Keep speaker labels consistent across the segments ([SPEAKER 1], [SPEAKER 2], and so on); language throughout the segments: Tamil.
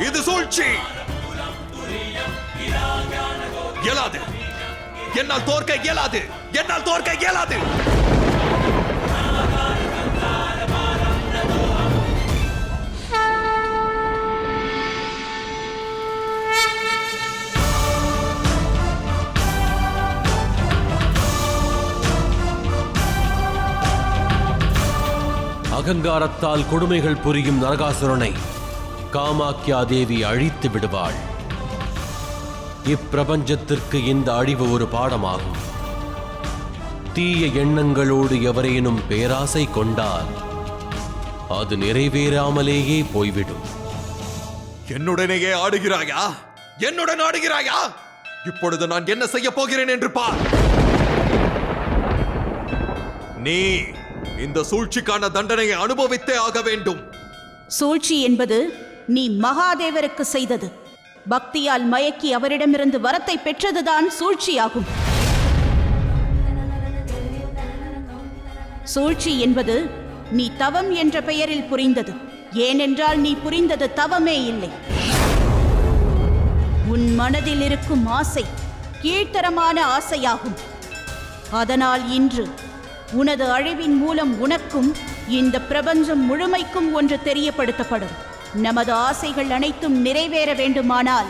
[SPEAKER 1] இது சூழ்ச்சி. இயலாது. என்னால் தோற்க இயலாது. என்னால் தோற்க இயலாது.
[SPEAKER 2] அகங்காரத்தால் கொடுமைகள் புரியும் நரகாசுரனை காமாக்யா தேவி அழித்து விடுவாள். இப்பிரபஞ்சத்திற்கு இந்த அழிவு ஒரு பாடமாகும். தீய எண்ணங்களோடு எவரேனும் பேராசை கொண்டால் அது நிறைவேறாமலேயே போய்விடும்.
[SPEAKER 1] என்னுடனேயே ஆடுகிறாயா? என்னுடன் ஆடுகிறாயா? இப்பொழுது நான் என்ன செய்ய போகிறேன் என்று பார். நீ இந்த சூழ்ச்சிக்கான தண்டனையை அனுபவித்தே ஆக வேண்டும்.
[SPEAKER 3] சூழ்ச்சி என்பது நீ மகாதேவருக்கு செய்தது. பக்தியால் மயக்கி அவரிடமிருந்து வரத்தை பெற்றதுதான் சூழ்ச்சியாகும். சூழ்ச்சி என்பது நீ தவம் என்ற பெயரில் புரிந்தது. ஏனென்றால் நீ புரிந்தது தவமே இல்லை. உன் மனதில் இருக்கும் ஆசை கீழ்த்தரமான ஆசையாகும். அதனால் இன்று உனது அழிவின் மூலம் உனக்கும் இந்த பிரபஞ்சம் முழுமைக்கும் ஒன்று தெரியப்படுத்தப்படும். நமது ஆசைகள் அனைத்தும் நிறைவேற வேண்டுமானால்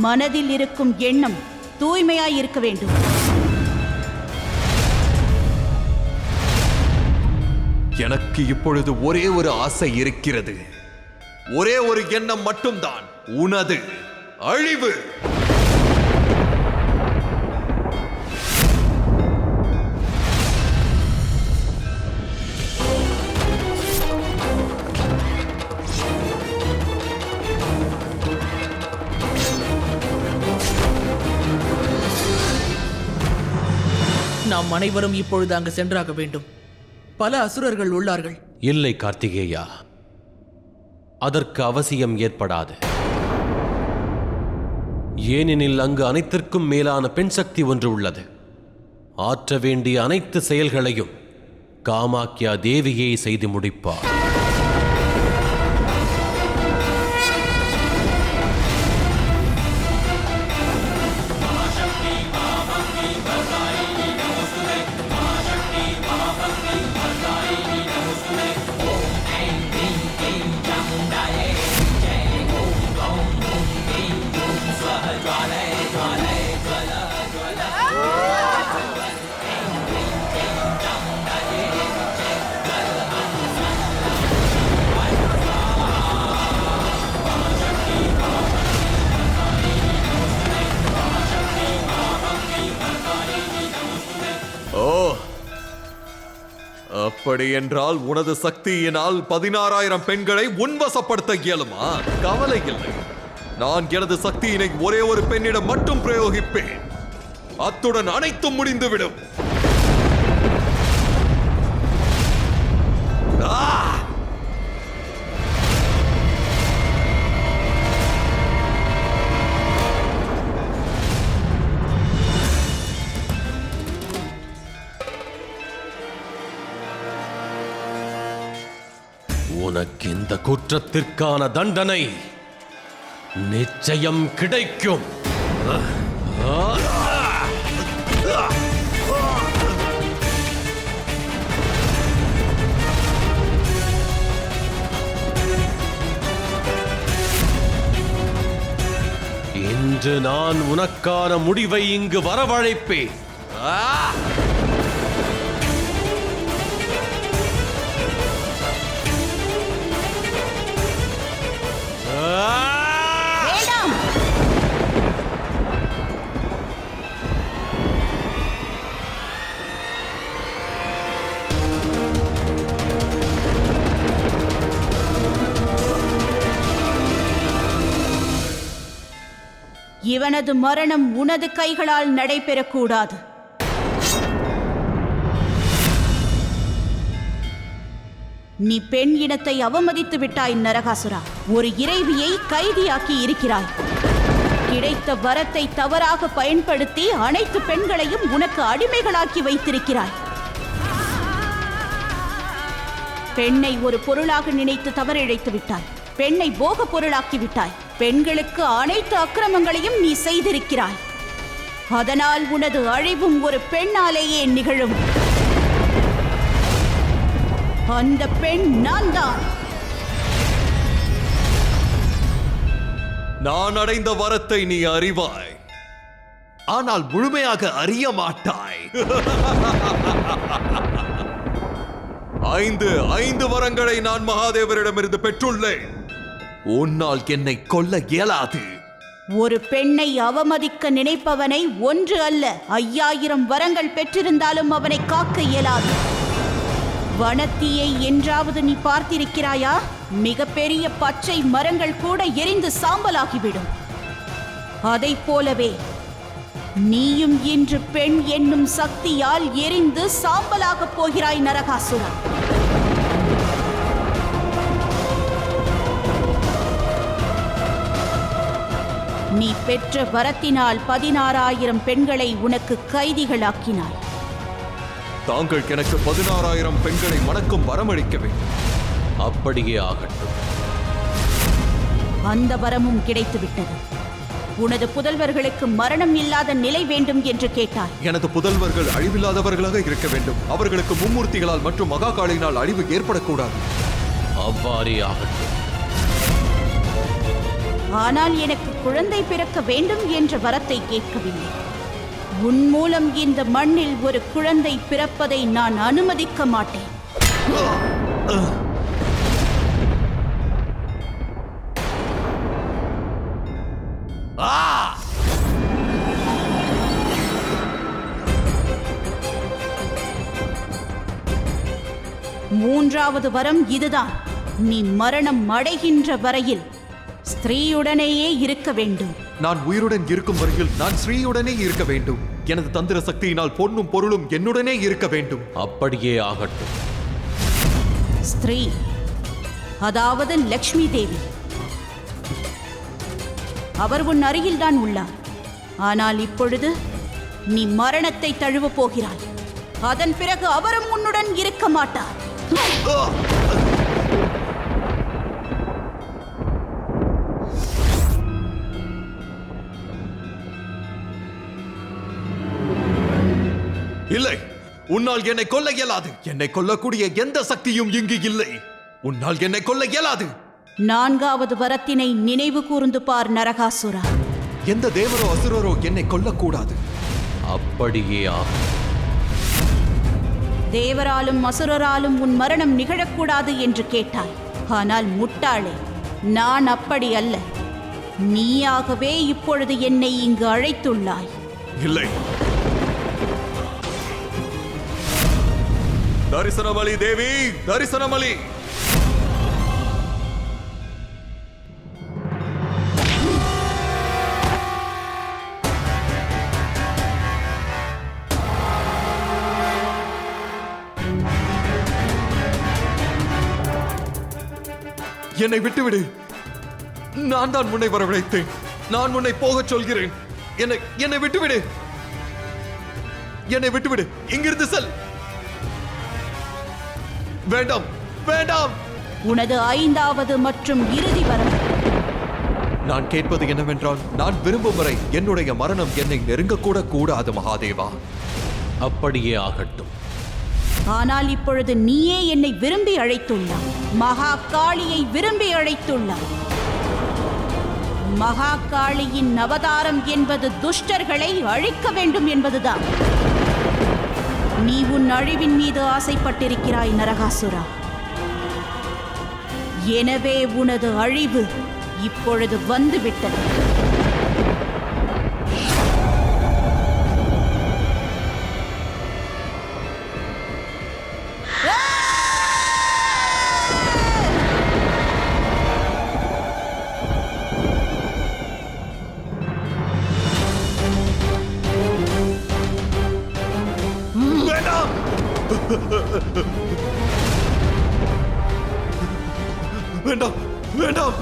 [SPEAKER 3] மனதில் இருக்கும் எண்ணம் தூய்மையாயிருக்க வேண்டும்.
[SPEAKER 1] எனக்கு இப்பொழுது ஒரே ஒரு ஆசை இருக்கிறது. ஒரே ஒரு எண்ணம் மட்டும்தான், உனது அழிவு.
[SPEAKER 4] நாம் அனைவரும் இப்பொழுது அங்கு சென்றாக வேண்டும். பல அசுரர்கள் உள்ளார்கள்.
[SPEAKER 2] இல்லை கார்த்திகேயா, அதற்கு அவசியம் ஏற்படாது. ஏனெனில் அங்கு அனைத்திற்கும் மேலான பெண் சக்தி ஒன்று உள்ளது. ஆற்ற வேண்டிய அனைத்து செயல்களையும் காமாக்யா தேவியே செய்து முடிப்பார்.
[SPEAKER 1] அப்படி என்றால் உனது சக்தியினால் 16,000 பெண்களை உன்வசப்படுத்த இயலுமா? கவலை இல்லை. நான் எனது சக்தியினை ஒரே ஒரு பெண்ணிடம் மட்டும் பிரயோகிப்பேன். அத்துடன் அனைத்தும் முடிந்துவிடும்.
[SPEAKER 2] உனக்கு இந்த குற்றத்திற்கான தண்டனை நிச்சயம் கிடைக்கும். இன்று நான் உனக்கான முடிவை இங்கு வரவழைப்பேன்.
[SPEAKER 3] இவனது மரணம் உனது கைகளால் நடைபெறக்கூடாது. நீ பெண் இனத்தை அவமதித்து விட்டாய் நரகாசுரா. ஒரு இறைவியை கைதியாக்கி இருக்கிறாய். கிடைத்த வரத்தை தவறாக பயன்படுத்தி அனைத்து பெண்களையும் உனக்கு அடிமைகளாக்கி வைத்திருக்கிறாய். பெண்ணை ஒரு பொருளாக நினைத்து தவறிழைத்து விட்டாய். பெண்ணை போக பொருளாக்கி விட்டாய். பெண்களுக்கு அனைத்து அக்கிரமங்களையும் நீ செய்திருக்கிறாய். அதனால் உனது அழிவும் ஒரு பெண்ணாலேயே நிகழும். அந்த பெண் நான் தான்.
[SPEAKER 1] நான் அடைந்த வரத்தை நீ அறிவாய், ஆனால் முழுமையாக அறிய மாட்டாய். ஐந்து வரங்களை நான் மகாதேவரிடமிருந்து பெற்றுள்ளேன். உன்னால் என்னை கொல்ல இயலாது.
[SPEAKER 3] ஒரு பெண்ணை அவமதிக்க நினைப்பவனை 1 அல்ல 5000 வரங்கள் பெற்றிருந்தாலும் அவனை காக்க இயலாது. வனத்தீயை என்றாவது நீ பார்த்திருக்கிறாயா? மிகப்பெரிய பச்சை மரங்கள் கூட எரிந்து சாம்பலாகிவிடும். அதைப் போலவே நீயும் இன்று பெண் என்னும் சக்தியால் எரிந்து சாம்பலாகப் போகிறாய் நரகாசுரா. நீ பெற்ற வரத்தினால் 16000 பெண்களை உனக்கு கைதிகளாக்கினாய்.
[SPEAKER 1] தாங்கள் எனக்கு 16000 பெண்களை மணக்கும் வரமளிக்க வேண்டும்.
[SPEAKER 2] அப்படியே ஆகட்டும்.
[SPEAKER 3] அந்த வரமும் கிடைத்துவிட்டது. உனது புதல்வர்களுக்கு மரணம் இல்லாத நிலை வேண்டும் என்று கேட்டாய்.
[SPEAKER 1] எனது புதல்வர்கள் அழிவில்லாதவர்களாக இருக்க வேண்டும். அவர்களுக்கு மும்மூர்த்திகளால் மற்றும் மகாகாளியினால் அழிவு ஏற்படக்கூடாது.
[SPEAKER 2] அவ்வாறே ஆகட்டும்.
[SPEAKER 3] ஆனால் எனக்கு குழந்தை பிறக்க வேண்டும் என்ற வரத்தை கேட்கவில்லை. உன் மூலம் இந்த மண்ணில் ஒரு குழந்தை பிறப்பதை நான் அனுமதிக்க மாட்டேன். மூன்றாவது வரம் இதுதான். நீ மரணம் அடைகின்ற வரையில் ஸ்திரீயுடனேயே இருக்க வேண்டும்.
[SPEAKER 1] நான் உயிருடன் இருக்கும் வரையில் நான் ஸ்ரீயுடனே இருக்க வேண்டும். எனது தந்திர சக்தியினால் பொன்னும் பொருளும் என்னுடனே இருக்க வேண்டும்.
[SPEAKER 2] அப்படியே ஆகட்டும்.
[SPEAKER 3] ஸ்திரீ, அதாவது லக்ஷ்மி தேவி. அவர் உன் அருகில் தான் உள்ளார். ஆனால் இப்பொழுது நீ மரணத்தை தழுவப் போகிறாய். அதன் பிறகு அவரும் உன்னுடன் இருக்க மாட்டார்.
[SPEAKER 1] இல்லை, உன்னால் என்னை கொல்ல இயலாது. என்னை கொல்லக்கூடிய எந்த சக்தியும் இங்கு இல்லை. உன்னால் என்னை கொல்ல இயலாது.
[SPEAKER 3] 4வது வரத்தினை நினைவு கூர்ந்து பார் நரகாசுரா.
[SPEAKER 1] எந்த தேவரோ அசுரரோ என்னை கொல்லக்கூடாது.
[SPEAKER 2] அப்படியே ஆகும்.
[SPEAKER 3] தேவராலும் அசுரராலும் உன் மரணம் நிகழக்கூடாது என்று கேட்டாய். ஆனால் முட்டாளே, நான் அப்படி அல்ல. நீயாகவே இப்பொழுது என்னை இங்கு அழைத்துள்ளாய்.
[SPEAKER 1] இல்லை, தரிசனமளி தேவி, தரிசனமளி. என்னை விட்டுவிடு. நான் தான் முன்னை வரவழைத்தேன். நான் உன்னை போகச் சொல்கிறேன். என்னை விட்டுவிடு. என்னை விட்டுவிடு. இங்கிருந்து செல். வேண்டாம், வேண்டாம்.
[SPEAKER 3] உனது 5வது மற்றும் இறுதி வரம்.
[SPEAKER 1] நான் கேட்பது என்னவென்றால், நான் விரும்பும் வரை என்னுடைய மரணம் என்னை நெருங்கக்கூட கூடாது மகாதேவா.
[SPEAKER 2] அப்படியே ஆகட்டும்.
[SPEAKER 3] ஆனால் இப்பொழுது நீயே என்னை விரும்பி அழைத்துள்ளாய். மகா காளியை விரும்பி அழைத்துள்ளாய். மகா காளியின் அவதாரம் என்பது துஷ்டர்களை அழிக்க வேண்டும் என்பதுதான். நீ உன் அழிவின் மீது ஆசைப்பட்டிருக்கிறாய் நரகாசுரா. எனவே உனது அழிவு இப்பொழுது வந்துவிட்டது.
[SPEAKER 1] வேண்டாம், வேண்டாம்.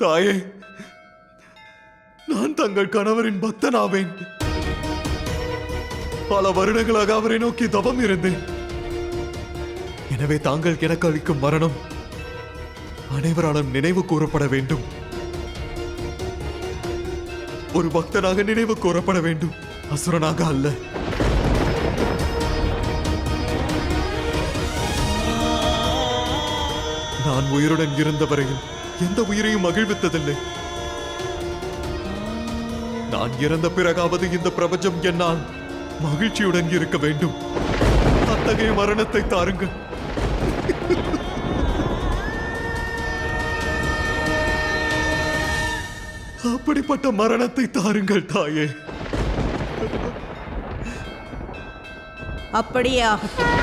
[SPEAKER 1] தாயே, நான் தங்கள் கணவரின் பக்தனாவேன். பல வருடங்களாக அவரை நோக்கி தவம் இருந்தேன். எனவே தாங்கள் எனக்கு அளிக்கும் மரணம் அனைவராலும் நினைவு கூறப்பட வேண்டும். ஒரு பக்தனாக நினைவு கூறப்பட வேண்டும், அசுரனாக அல்ல. நான் உயிருடன் இருந்தவரையில் எந்த உயிரையும் மகிழ்வித்ததில்லை. நான் இறந்த பிறகாவது இந்த பிரபஞ்சம் என்னால் மகிழ்ச்சியுடன் இருக்க வேண்டும். அத்தகைய மரணத்தை தாருங்கள். அப்படிப்பட்ட மரணத்தை தாருங்கள் தாயே.
[SPEAKER 3] அப்படியே ஆகட்டும்.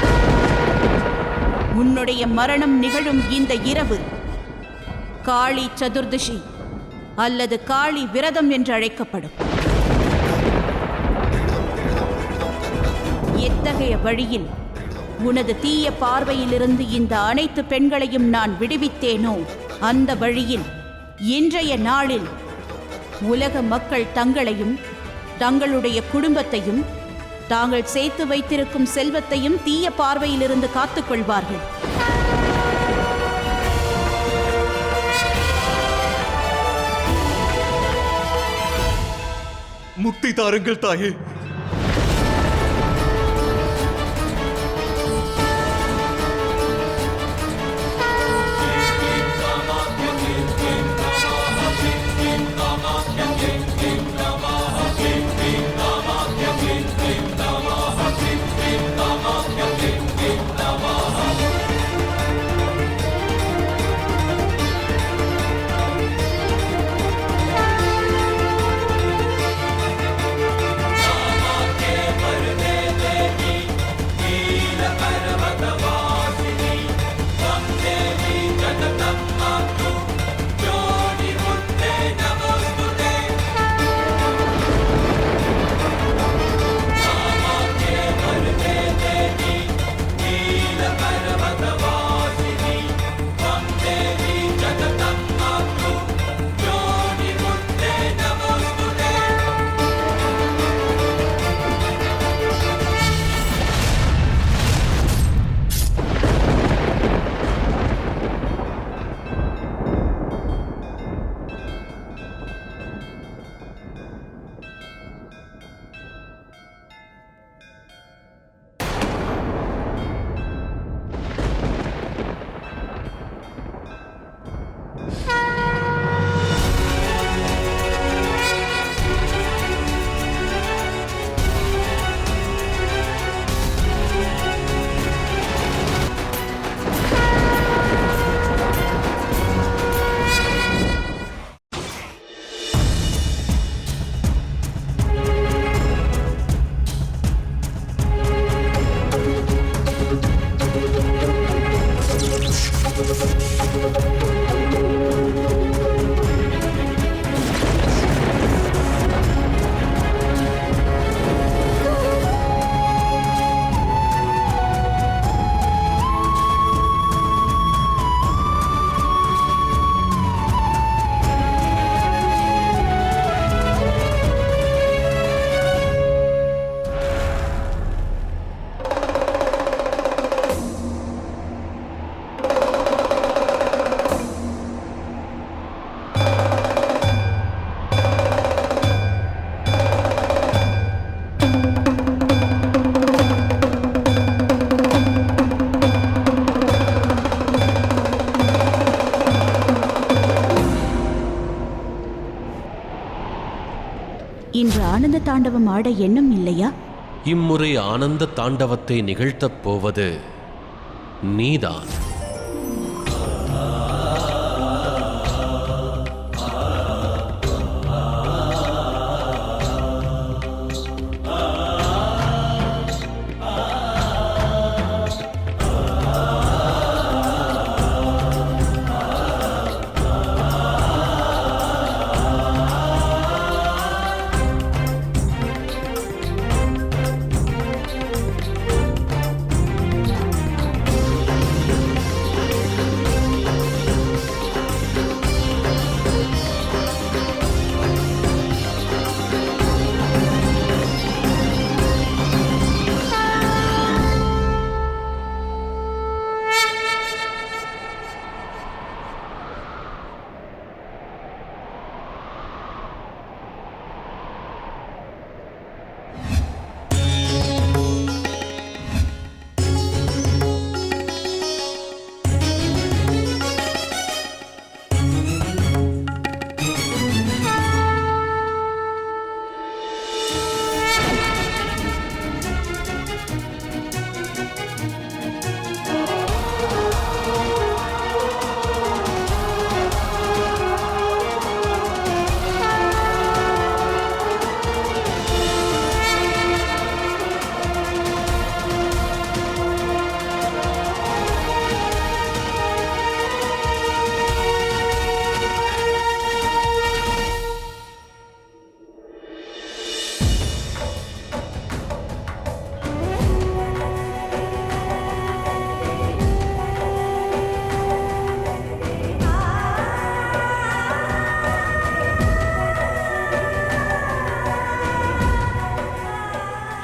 [SPEAKER 3] உன்னுடைய மரணம் நிகழும் இந்த இரவு காளி சதுர்தசி அல்லது காளி விரதம் என்று அழைக்கப்படும். எத்தகைய வழியில் உனது தீய பார்வையிலிருந்து இந்த அனைத்து பெண்களையும் நான் விடுவித்தேனோ அந்த வழியில் இன்றைய நாளில் உலக மக்கள் தங்களையும் தங்களுடைய குடும்பத்தையும் தாங்கள் சேர்த்து வைத்திருக்கும் செல்வத்தையும் தீய பார்வையிலிருந்து காத்துக்கொள்வார்கள்.
[SPEAKER 1] முக்தி தாருங்கள் தாயே.
[SPEAKER 3] இன்று ஆனந்த தாண்டவம் ஆட எண்ணம் இல்லையா?
[SPEAKER 2] இம்முறை ஆனந்த தாண்டவத்தை நிகழ்த்தப் போவது நீதான்.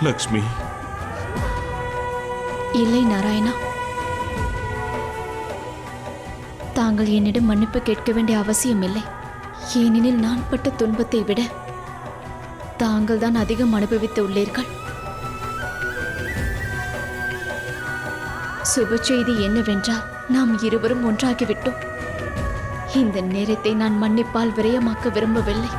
[SPEAKER 5] லக்ஷ்மி,
[SPEAKER 6] இல்லை நாராயணா, தாங்கள் என்னிடம் மன்னிப்பு கேட்க வேண்டிய அவசியமில்லை. ஏனெனில் நான் பட்ட துன்பத்தை விட தாங்கள் தான் அதிகம் அனுபவித்து உள்ளீர்கள். சுப செய்தி என்னவென்றால் நாம் இருவரும் ஒன்றாகிவிட்டோம். இந்த நேரத்தை நான் மன்னிப்பால் விரயமாக்க விரும்பவில்லை.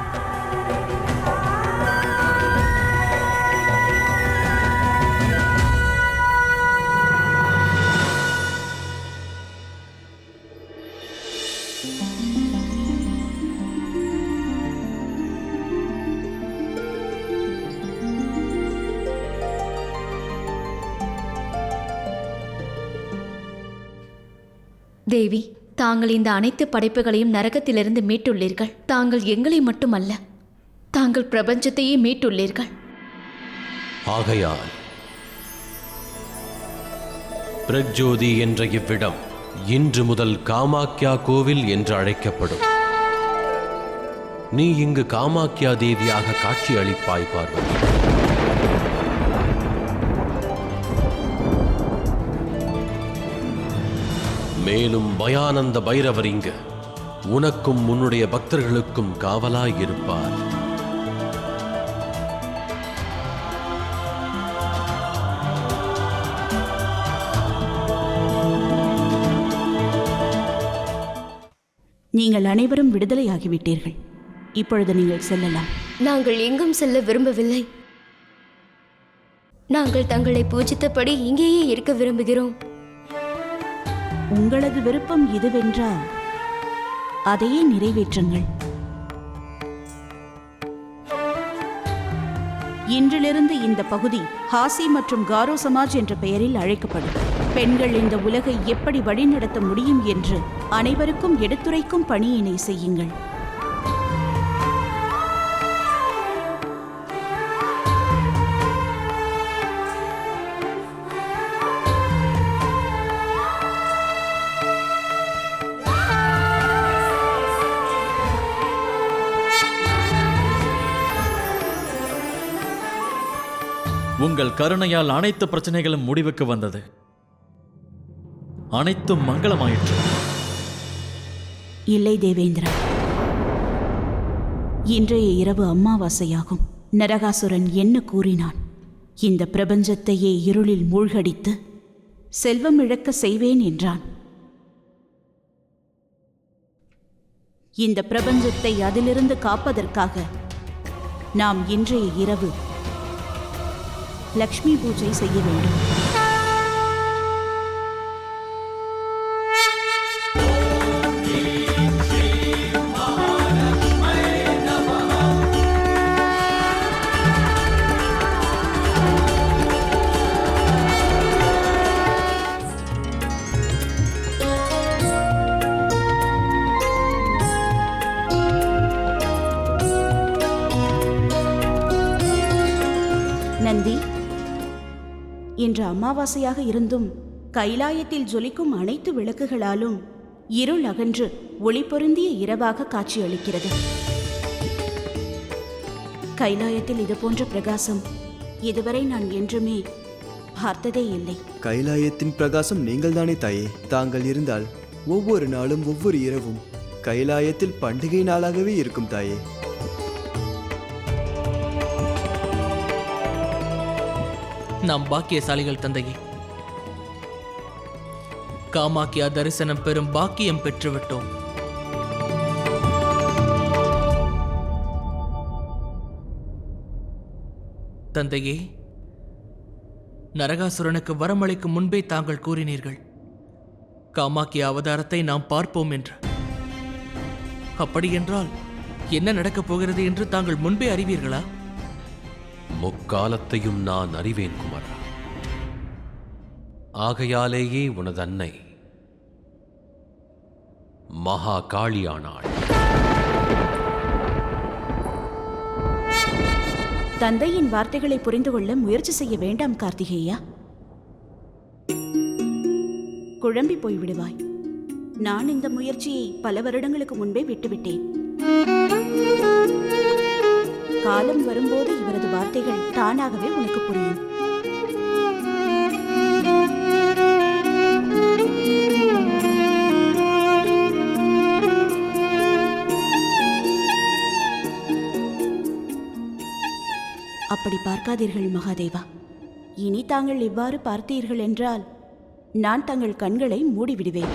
[SPEAKER 6] தேவி, தாங்கள் இந்த அனைத்து படைப்புகளையும் நரகத்திலிருந்து மீட்டுள்ளீர்கள். தாங்கள் எங்களை மட்டுமல்ல, தாங்கள் பிரபஞ்சத்தையே மீட்டுள்ளீர்கள்.
[SPEAKER 2] ஆகையால் பிரஜோதி என்ற இவ்விடம் இன்று முதல் காமாக்யா கோவில் என்று அழைக்கப்படும். நீ இங்கு காமாக்யா தேவியாக காட்சி அளிப்பாய் பார்வதி. மேலும் பயானந்த பைரவர் இங்கு உனக்கும் உன்னுடைய பக்தர்களுக்கும் காவலாயிருப்பார்.
[SPEAKER 3] நீங்கள் அனைவரும் விடுதலையாகிவிட்டீர்கள். இப்பொழுது நீங்கள் செல்லலாம்.
[SPEAKER 7] நாங்கள் எங்கும் செல்ல விரும்பவில்லை. நாங்கள் தங்களை பூஜித்தபடி இங்கேயே இருக்க விரும்புகிறோம்.
[SPEAKER 3] உங்களது விருப்பம் இதுவென்றால் அதையே நிறைவேற்றுங்கள். இன்றிலிருந்து இந்த பகுதி ஹாசி மற்றும் காரோ சமாஜ் என்ற பெயரில் அழைக்கப்படும். பெண்கள் இந்த உலகை எப்படி வழிநடத்த முடியும் என்று அனைவருக்கும் எடுத்துரைக்கும் பணியினை செய்யுங்கள்.
[SPEAKER 8] உங்கள் கருணையால் அனைத்து பிரச்சனைகளும் முடிவுக்கு வந்தது. அனைத்தும் மங்களமாயிற்று.
[SPEAKER 3] இல்லை தேவேந்திரா, இன்றைய இரவு அமாவாசையாகும். நரகாசுரன் என்ன கூறினான்? இந்த பிரபஞ்சத்தையே இருளில் மூழ்கடித்து செல்வம் இழக்க செய்வேன் என்றான். இந்த பிரபஞ்சத்தை அதிலிருந்து காப்பதற்காக நாம் இன்றைய இரவு லக்ஷ்மி பூஜை செய்ய வேண்டும். நந்தி, இன்று அமாவாசையாக இருந்தும் கைலாயத்தில் ஜொலிக்கும் அனைத்து விளக்குகளாலும் இருள் அகன்று ஒளி பொருந்திய இரவாக காட்சியளிக்கிறது. கைலாயத்தில் இது போன்ற பிரகாசம் இதுவரை நான் என்றுமே பார்த்ததே இல்லை.
[SPEAKER 9] கைலாயத்தின் பிரகாசம் நீங்கள் தானே தாயே. தாங்கள் இருந்தால் ஒவ்வொரு நாளும் ஒவ்வொரு இரவும் கைலாயத்தில் பண்டிகை நாளாகவே இருக்கும் தாயே.
[SPEAKER 4] நாம் பாக்கியசாலிகள் தந்தையே. காமாக்கியா தரிசனம் பெறும் பாக்கியம் பெற்றுவிட்டோம். தந்தையே, நரகாசுரனுக்கு வரமளிக்கும் முன்பே தாங்கள் கூறினீர்கள் காமாக்கியா அவதாரத்தை நாம் பார்ப்போம் என்று. அப்படியென்றால் என்ன நடக்கப் போகிறது என்று தாங்கள் முன்பே அறிவீர்களா?
[SPEAKER 2] முக்காலத்தையும் நான் அறிவேன் குமரா. ஆகையாலேயே உனது அன்னை மகா காளியானாள்.
[SPEAKER 3] தந்தையின் வார்த்தைகளை புரிந்து கொள்ள முயற்சி செய்ய வேண்டாம் கார்த்திகேயா. குழம்பி போய்விடுவாய். நான் இந்த முயற்சியை பல வருடங்களுக்கு முன்பே விட்டுவிட்டேன். காலம் வரும்போது இவரது வார்த்தைகள் தானாகவே உனக்கு புரியும். அப்படி பார்க்காதீர்கள் மகாதேவா. இனி தாங்கள் இவ்வாறு பார்த்தீர்கள் என்றால் நான் தங்கள் கண்களை மூடிவிடுவேன்.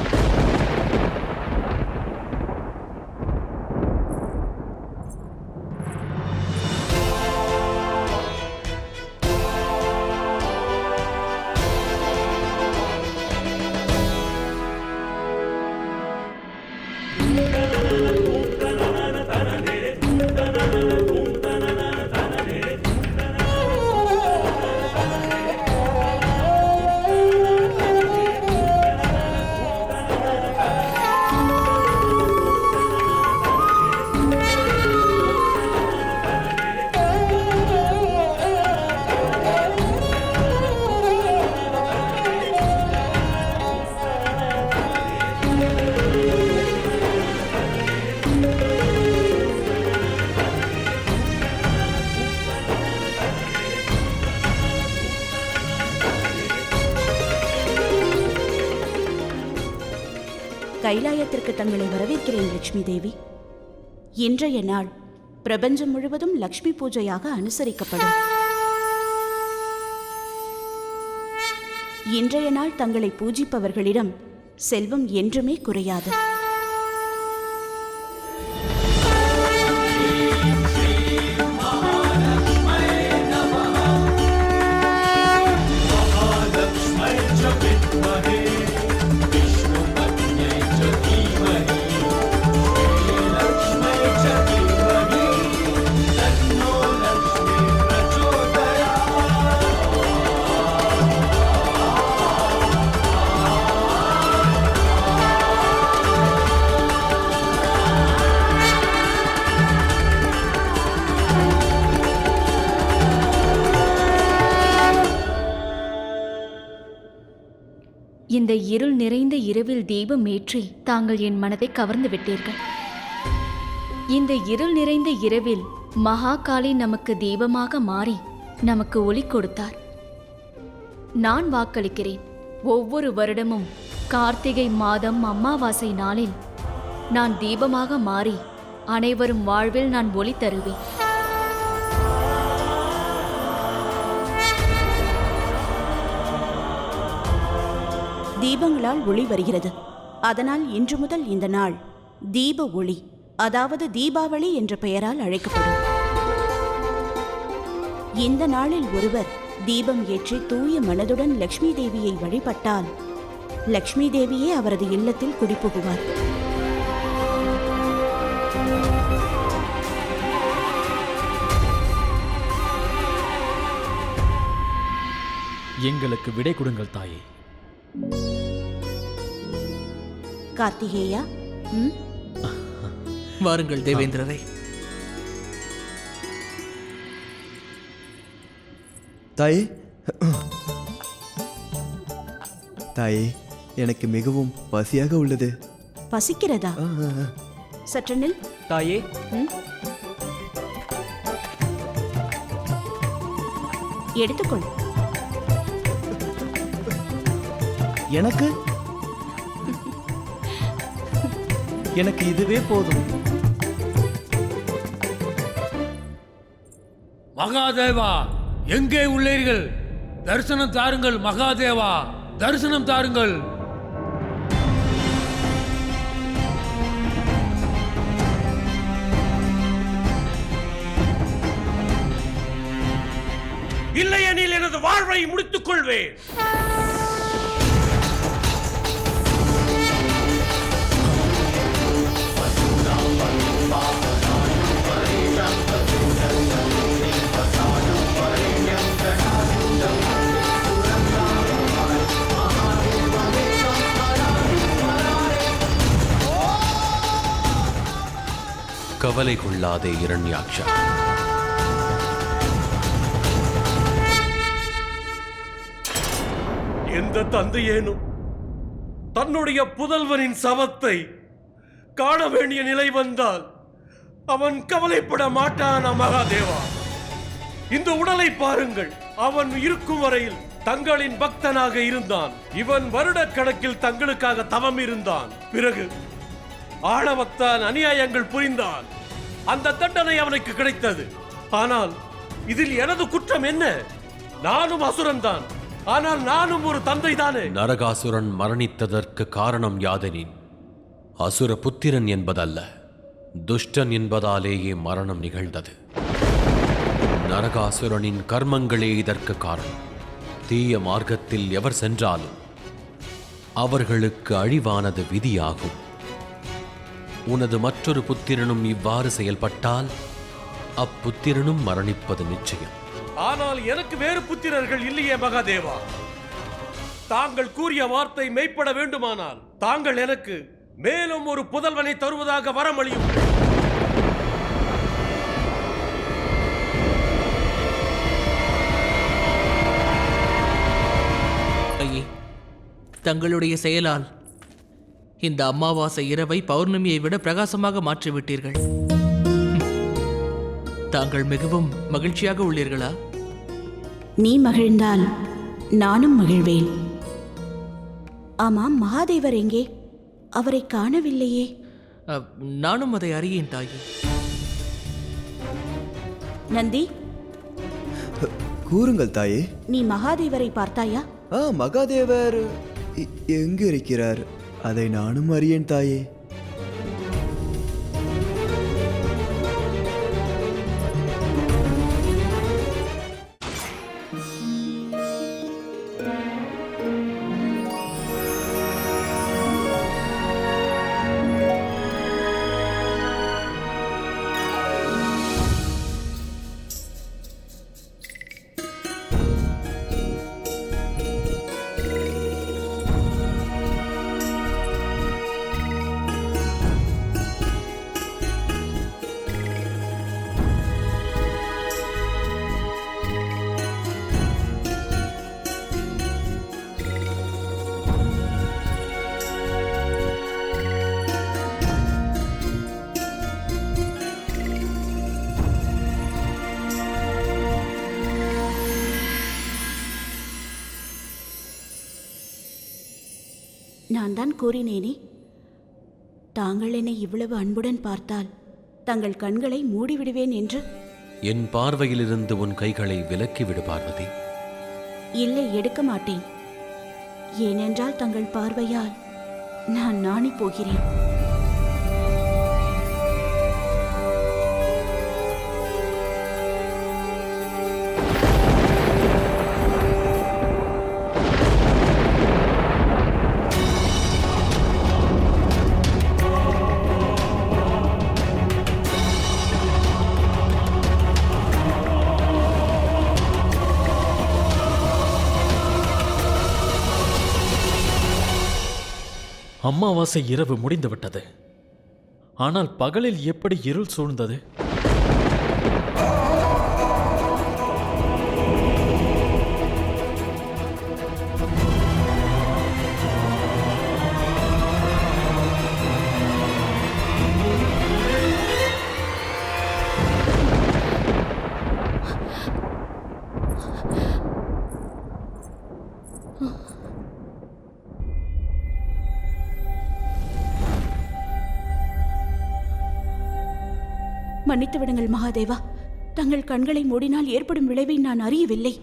[SPEAKER 3] கைலாயத்திற்கு தங்களை வரவேற்கிறேன் லட்சுமி தேவி. இன்றைய நாள் பிரபஞ்சம் முழுவதும் லக்ஷ்மி பூஜையாக அனுசரிக்கப்படும். இன்றைய நாள் தங்களை பூஜிப்பவர்களிடம் செல்வம் என்றுமே குறையாது.
[SPEAKER 6] இந்த இருள் நிறைந்த இரவில் தீபம் ஏற்றி தாங்கள் என் மனதை கவர்ந்து விட்டீர்கள். இந்த இருள் நிறைந்த இரவில் மகாகாளி நமக்கு தீபமாக மாறி நமக்கு ஒளி கொடுத்தார். நான் வாக்களிக்கிறேன், ஒவ்வொரு வருடமும் கார்த்திகை மாதம் அமாவாசை நாளில் நான் தீபமாக மாறி அனைவரும் வாழ்வில் நான் ஒளி தருவேன்.
[SPEAKER 3] தீபங்களால் ஒளி வருகிறது. அதனால் இன்று முதல் இந்த நாள் தீப ஒளி, அதாவது தீபாவளி என்ற பெயரால் அழைக்கப்படும். இந்த நாளில் ஒருவர் தீபம் ஏற்றி தூய மனதுடன் லக்ஷ்மி தேவியை வழிபட்டால் லக்ஷ்மி தேவியே அவரது இல்லத்தில் குடிபுகுவார்.
[SPEAKER 8] எங்களுக்கு விடை கொடுங்கள் தாயே.
[SPEAKER 3] கார்த்திகேயா,
[SPEAKER 4] வாருங்கள் தேவேந்திரரே.
[SPEAKER 9] தாயே, தாயே, எனக்கு மிகவும் பசியாக உள்ளது.
[SPEAKER 3] பசிக்கிறதா? சற்று நில்.
[SPEAKER 9] தாயே,
[SPEAKER 3] எடுத்துக்கொள்.
[SPEAKER 9] எனக்கு எனக்கு இதுவே போதும்.
[SPEAKER 5] மகாதேவா, எங்கே உள்ளீர்கள்? தரிசனம் தாருங்கள் மகாதேவா, தரிசனம் தாருங்கள். இல்லையெனில் எனது வாழ்வை முடித்துக் கொள்வேன்.
[SPEAKER 2] கவலை கொள்ளாதே இரண்யாக்ஷா.
[SPEAKER 5] எந்த தந்தையேனும் தன்னுடைய புதல்வனின் சவத்தை காண வேண்டிய நிலை வந்தால் அவன் கவலைப்பட மாட்டான் மகாதேவா. இந்த உடலை பாருங்கள். அவன் இருக்கும் வரையில் தங்களின் பக்தனாக இருந்தான். இவன் வருடக்கணக்கில் தங்களுக்காக தவம் இருந்தான். பிறகு ஆணவத்தான் அநியாயங்கள் புரிந்தான். அந்த தண்டனை அவனுக்கு கிடைத்தது. ஆனால் இதில் எனது குற்றம் என்ன? நானும் அசுரன் தான். ஆனால் நானும் ஒரு தந்தை தானே.
[SPEAKER 2] நரகாசுரன் மரணித்ததற்கு காரணம் யாதெனின் அசுர புத்திரன் என்பதல்ல, துஷ்டன் என்பதாலேயே மரணம் நிகழ்ந்தது. நரகாசுரனின் கர்மங்களே இதற்கு காரணம். தீய மார்க்கத்தில் எவர் சென்றாலும் அவர்களுக்கு அழிவானது விதியாகும். உனது மற்றொரு புத்திரனும் இவ்வாறு செயல்பட்டால் அப்புத்திரனும் மரணிப்பது நிச்சயம்.
[SPEAKER 5] ஆனால் எனக்கு வேறு புத்திரர்கள் இல்லையே மகாதேவா. தாங்கள் கூறிய வார்த்தை மெய்ப்பட வேண்டுமானால் தாங்கள் எனக்கு மேலும் ஒரு புதல்வனை தருவதாக வரமளியும்.
[SPEAKER 4] ஐயே, தங்களுடைய செயலால் இந்த அமாவாசை இரவை பௌர்ணமியை விட பிரகாசமாக மாற்றிவிட்டீர்கள். தாங்கள் மிகவும் மகிழ்ச்சியாக உள்ளீர்களா?
[SPEAKER 3] நீ மகிழ்ந்தால் நானும் மகிழ்வேன். ஆமாம், மகாதேவர் எங்கே? அவரை காணவில்லையே.
[SPEAKER 4] நானும் அதை அறியேன் தாயே.
[SPEAKER 3] நந்தி,
[SPEAKER 9] கூறுங்கள் தாயே.
[SPEAKER 3] நீ மகாதேவரை பார்த்தாயா?
[SPEAKER 9] மகாதேவர் எங்கு இருக்கிறார்? அதை நானும் அறியேன் தாயே.
[SPEAKER 3] நான் தான் கூறினேனே, தாங்கள் என்னை இவ்வளவு அன்புடன் பார்த்தால் தங்கள் கண்களை மூடிவிடுவேன் என்று.
[SPEAKER 2] என் பார்வையிலிருந்து உன் கைகளை விலக்கிவிடு பார்வதி.
[SPEAKER 3] இல்லை, எடுக்க மாட்டேன். ஏனென்றால் தங்கள் பார்வையால் நான் நாணி போகிறேன்.
[SPEAKER 8] அமாவாசை இரவு முடிந்துவிட்டது. ஆனால் பகலில் எப்படி இருள் சூழ்ந்தது?
[SPEAKER 3] மன்னித்து விடுங்கள் மகாதேவா. தங்கள் கண்களை மூடினால் ஏற்படும் விளைவை நான் அறியவில்லை.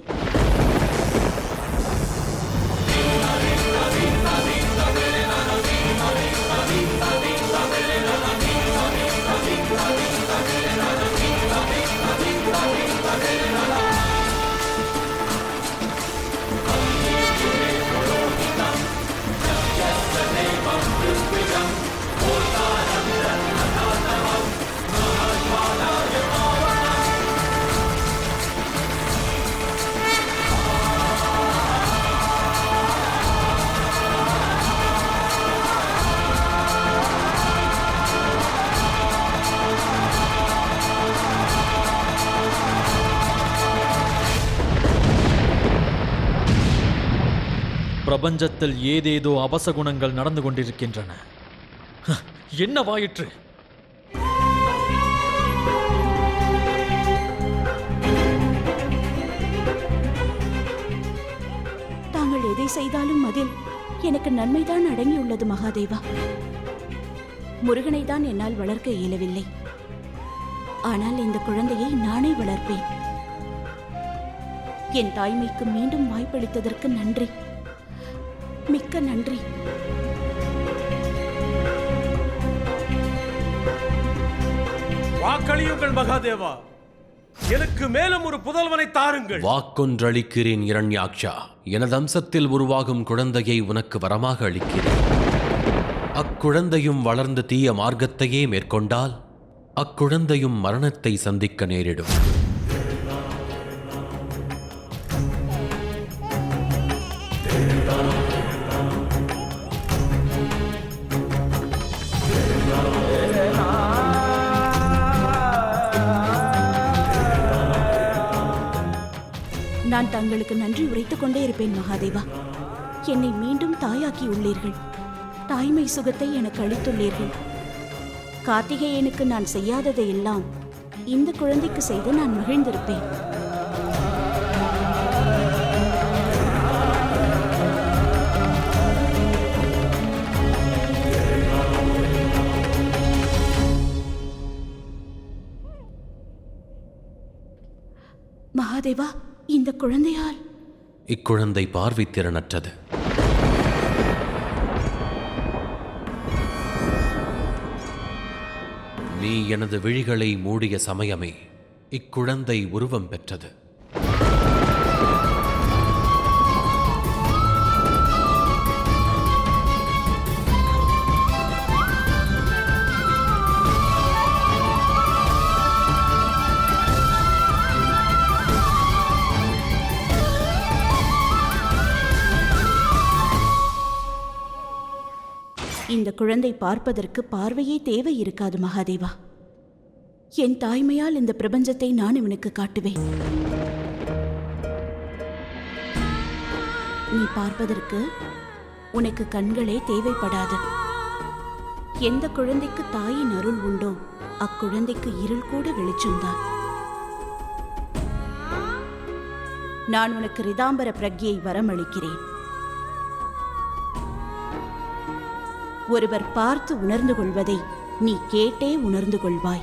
[SPEAKER 8] பிரபஞ்சத்தில் ஏதேதோ அபசகுணங்கள் நடந்து கொண்டிருக்கின்றன. என்னவாயிற்று?
[SPEAKER 3] எதை செய்தாலும் அதில் எனக்கு நன்மைதான் அடங்கியுள்ளது மகாதேவா. முருகனை தான் என்னால் வளர்க்க இயலவில்லை. ஆனால் இந்த குழந்தையை நானே வளர்ப்பேன். என் தாய்மைக்கு மீண்டும் வாய்ப்பளித்ததற்கு நன்றி, மிக்க நன்றி.
[SPEAKER 5] வாக்களியுங்கள் மகாதேவா, எனக்கு மேலும் ஒரு புதல்வனை தாருங்கள்.
[SPEAKER 2] வாக்கொன்றளிக்கிறேன் இரண்யாக்ஷா. எனது அம்சத்தில் உருவாகும் குழந்தையை உனக்கு வரமாக அளிக்கிறேன். அக்குழந்தையும் வளர்ந்து தீய மார்க்கத்தையே மேற்கொண்டால் அக்குழந்தையும் மரணத்தை சந்திக்க நேரிடும்.
[SPEAKER 3] நான் தங்களுக்கு நன்றி உரைத்துக் கொண்டே இருப்பேன் மகாதேவா. என்னை மீண்டும் தாயாக்கி உள்ளீர்கள். தாய்மை சுகத்தை எனக்கு அளித்துள்ளீர்கள். கார்த்திகேயனுக்கு நான் செய்யாததையெல்லாம் இந்த குழந்தைக்கு செய்து நான் மகிழ்ந்திருப்பேன். மகாதேவா, இந்த குழந்தையால்
[SPEAKER 2] இக்குழந்தை பார்வை திறனற்றது. நீ எனது விழிகளை மூடிய சமயமே இக்குழந்தை உருவம் பெற்றது.
[SPEAKER 3] இந்த குழந்தை பார்ப்பதற்கு பார்வையே தேவை இருக்காது மகாதேவா. என் தாய்மையால் இந்த பிரபஞ்சத்தை நான் இவனுக்கு காட்டுவேன். நீ பார்ப்பதற்கு உனக்கு கண்களே தேவைப்படாது. எந்த குழந்தைக்கு தாயின் அருள் உண்டோ அக்குழந்தைக்கு இருள் கூட வெளிச்சம்தான். நான் உனக்கு ரிதாம்பர பிரக்ஞையை வரமளிக்கிறேன். ஒருவர் பார்த்து உணர்ந்து கொள்வதை நீ கேட்டே உணர்ந்து கொள்வாய்.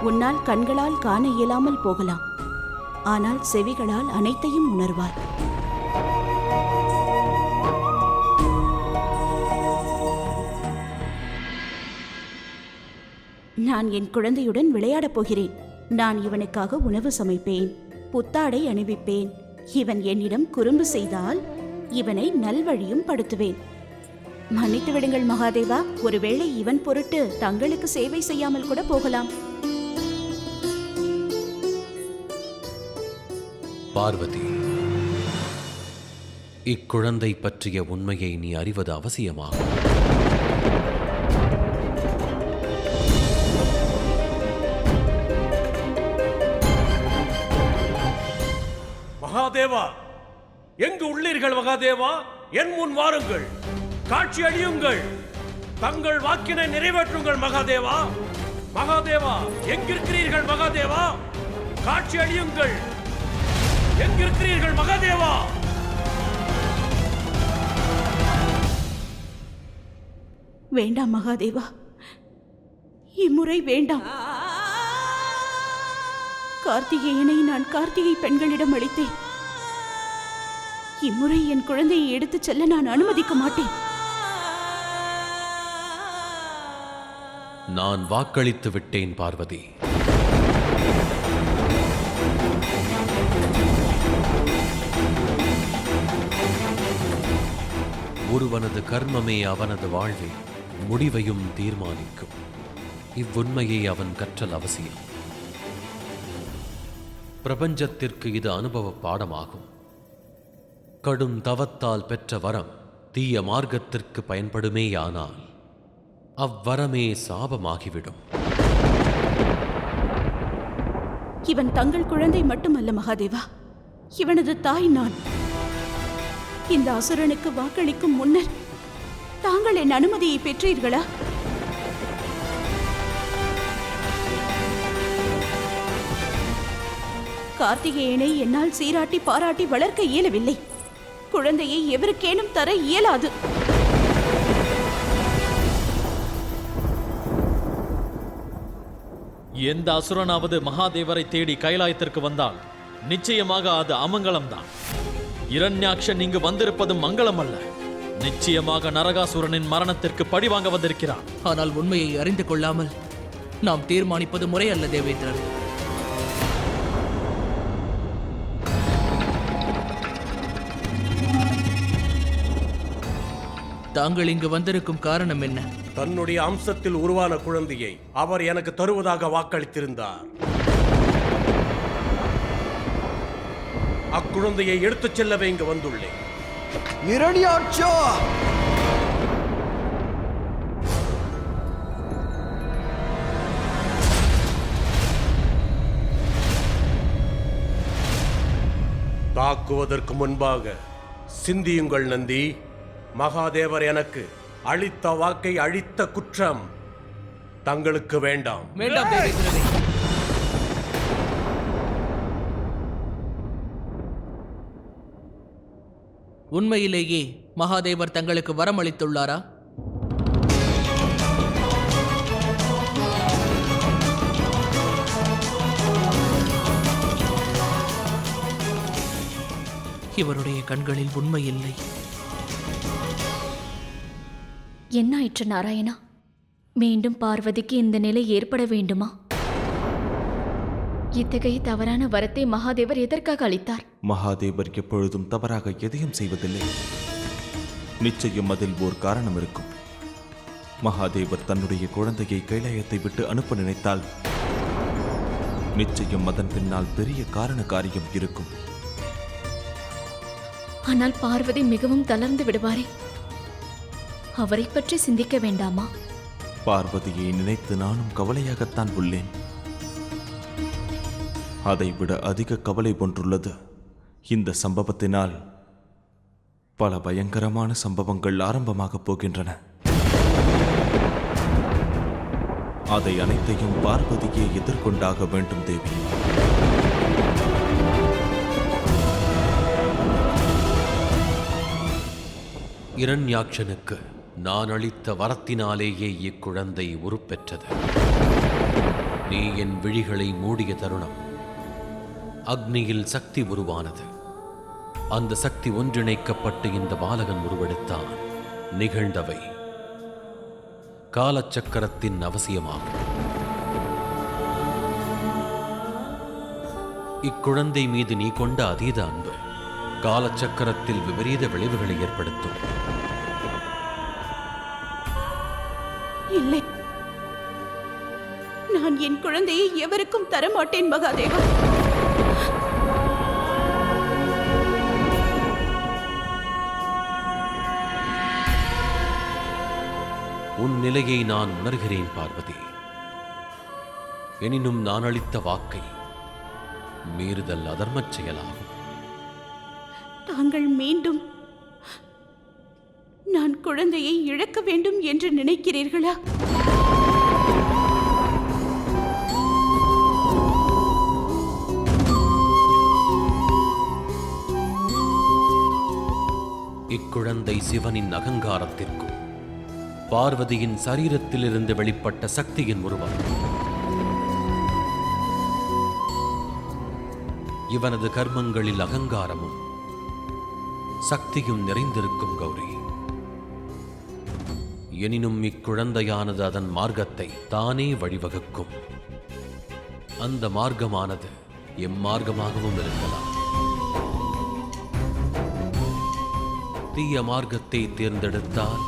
[SPEAKER 3] உன்னால் கண்களால் காண இயலாமல் போகலாம், ஆனால் செவிகளால் அனைத்தையும் உணர்வாய். நான் என் குழந்தையுடன் விளையாடப் போகிறேன். நான் இவனுக்காக உணவு சமைப்பேன், புத்தாடை அணிவிப்பேன். இவன் என்னிடம் குறும்பு செய்தால் இவனை நல்வழியும் படுத்துவேன். மன்னித்து விடுங்கள் மகாதேவா, ஒருவேளை இவன் பொருட்டு தங்களுக்கு சேவை செய்யாமல் கூட போகலாம்.
[SPEAKER 2] பார்வதி, இக்குழந்தை பற்றிய உண்மையை நீ அறிவது அவசியமாகும்.
[SPEAKER 5] மகாதேவா, எங்கு உள்ளீர்கள் மகாதேவா? என் முன் வாருங்கள், காட்சி அளியுங்கள், தங்கள் வாக்கினை நிறைவேற்றுங்கள் மகாதேவா. மகாதேவா, எங்கிருக்கிறீர்கள் மகாதேவா? காட்சி அளியுங்கள், எங்கிருக்கிறீர்கள் மகாதேவா?
[SPEAKER 3] வேண்டாம் மகாதேவா, இம்முறை வேண்டாம். கார்த்திகேயனை நான் கார்த்திகை பெண்களிடம் அளித்தேன். இம்முறை என் குழந்தையை எடுத்துச் செல்ல நான் அனுமதிக்க மாட்டேன்.
[SPEAKER 2] நான் வாக்களித்து விட்டேன் பார்வதி. ஒருவனது கர்மமே அவனது வாழ்வை முடிவையும் தீர்மானிக்கும். இவ்வுண்மையை அவன் கற்றல் அவசியம். பிரபஞ்சத்திற்கு இது அனுபவ பாடமாகும். கடும் தவத்தால் பெற்ற வரம் தீய மார்க்கத்திற்கு பயன்படுமேயானால் அவ்வரமே சாபமாகிவிடும்.
[SPEAKER 3] இவன் தங்கள் குழந்தை மட்டுமல்ல மகாதேவா, இவனது தாய் நான். இந்த அசுரனுக்கு வாக்களிக்கும் முன்னர் தாங்கள் என் அனுமதியை பெற்றீர்களா? கார்த்திகேயனை என்னால் சீராட்டி பாராட்டி வளர்க்க இயலவில்லை. குழந்தையை எவருக்கேனும் தர இயலாது.
[SPEAKER 8] எந்த அசுரனாவது மகாதேவரை தேடி கைலாயத்திற்கு வந்தால் நிச்சயமாக அது அமங்கலம்தான். இரண்யாக்ஷன் இங்கு வந்திருப்பதும் மங்களம் அல்ல. நிச்சயமாக நரகாசுரனின் மரணத்திற்கு பழி வாங்க வந்திருக்கிறார்.
[SPEAKER 4] ஆனால் உண்மையை அறிந்து கொள்ளாமல் நாம் தீர்மானிப்பது முறையல்ல தேவேந்திரன். தாங்கள் இங்கு வந்திருக்கும் காரணம் என்ன?
[SPEAKER 5] தன்னுடைய அம்சத்தில் உருவான குழந்தையை அவர் எனக்கு தருவதாக வாக்களித்திருந்தார். அக்குழந்தையை எடுத்துச் செல்லவே இங்கு வந்துள்ளேன்.
[SPEAKER 9] இரணியாட்சா!
[SPEAKER 5] தாக்குவதற்கு முன்பாக சிந்தியுங்கள் நந்தி. மகாதேவர் எனக்கு அளித்த வாக்கை அழித்த குற்றம் தங்களுக்கு வேண்டாம்.
[SPEAKER 4] வேண்டாம் தேவேந்திரனே. உண்மையிலேயே மகாதேவர் தங்களுக்கு வரம் அளித்துள்ளாரா? இவருடைய கண்களில் உண்மை இல்லை.
[SPEAKER 6] என்னாயிற்று நாராயணா? மீண்டும் பார்வதிக்கு இந்த நிலை ஏற்பட வேண்டுமா? இத்தகைய தவறான வரத்தை மகாதேவர் எதற்காக அளித்தார்?
[SPEAKER 10] மகாதேவர் எப்பொழுதும் தவறாக எதையும் செய்வதில்லை. நிச்சயம் அதில் ஓர் காரணம் இருக்கும். மகாதேவர் தன்னுடைய குழந்தையை கைலாயத்தை விட்டு அனுப்ப நினைத்தால் நிச்சயம் அதன் பின்னால் பெரிய காரண காரியம் இருக்கும்.
[SPEAKER 6] ஆனால் பார்வதி மிகவும் தளர்ந்து விடுவாரே, அவரை பற்றி சிந்திக்க வேண்டாமா?
[SPEAKER 10] பார்வதியை நினைத்து நானும் கவலையாகத்தான் உள்ளேன். அதைவிட அதிக கவலை ஒன்றுள்ளது. இந்த சம்பவத்தினால் பல பயங்கரமான சம்பவங்கள் ஆரம்பமாகப் போகின்றன. அதை அனைத்தையும் பார்வதியே எதிர்கொண்டாக வேண்டும் தேவி.
[SPEAKER 2] இரண்யாக்ஷனுக்கு நான் அளித்த வரத்தினாலேயே இக்குழந்தை உருப்பெற்றது. நீ என் விழிகளை மூடிய தருணம் அக்னியில் சக்தி உருவானது. அந்த சக்தி ஒன்றிணைக்கப்பட்டு இந்த பாலகன் உருவெடுத்தான். நிகழ்ந்தவை காலச்சக்கரத்தின் அவசியமாகும். இக்குழந்தை மீது நீ கொண்ட அதீத அன்பு காலச்சக்கரத்தில் விபரீத விளைவுகளை ஏற்படுத்தும்.
[SPEAKER 3] இல்லை, நான் என் குழந்தையை எவருக்கும் தரமாட்டேன் மகாதேவா.
[SPEAKER 2] உன் நிலையை நான் உணர்கிறேன் பார்வதி. எனினும் நான் அளித்த வாக்கை மீறுதல் அதர்மச் செயலாகும்.
[SPEAKER 3] தாங்கள் மீண்டும் நான் குழந்தையை இழக்க வேண்டும் என்று நினைக்கிறீர்களா?
[SPEAKER 2] இக்குழந்தை சிவனின் அகங்காரத்திற்கும் பார்வதியின் சரீரத்திலிருந்து வெளிப்பட்ட சக்தியின் உருவம். இவனது கர்மங்களில் அகங்காரமும் சக்தியும் நிறைந்திருக்கும் கௌரி. எனினும் இக்குழந்தையானது அதன் மார்க்கத்தை தானே வழிவகுக்கும். அந்த மார்க்கமானது எம்மார்க்கமாகவும் இருக்கலாம். தீய மார்க்கத்தை தேர்ந்தெடுத்தால்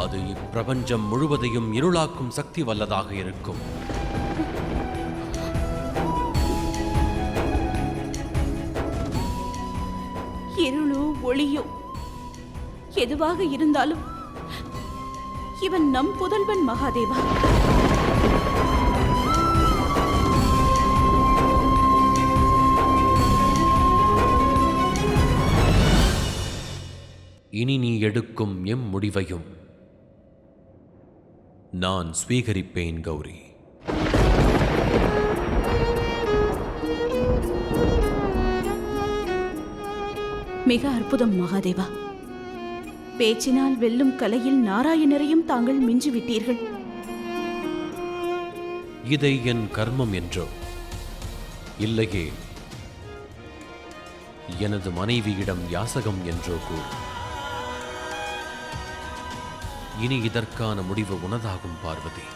[SPEAKER 2] அது இப்பிரபஞ்சம் முழுவதையும் இருளாக்கும் சக்தி வல்லதாக இருக்கும்.
[SPEAKER 3] இருளோ ஒளியோ எதுவாக இருந்தாலும் இவன் நம் புதல்வன் மகாதேவா.
[SPEAKER 2] இனி நீ எடுக்கும் எம் முடிவையும் நான் ஸ்வீகரிப்பேன் கௌரி.
[SPEAKER 3] மிக அற்புதம் மகாதேவா. பேச்சினால் வெல்லும் கலையில் நாராயணரையும் தாங்கள் மிஞ்சிவிட்டீர்கள்.
[SPEAKER 2] இதை என் கர்மம் என்றோ, இல்லையே எனது மனைவியிடம் யாசகம் என்றோ கூறு. இனி இதற்கான முடிவு உனதாகும் பார்வதி.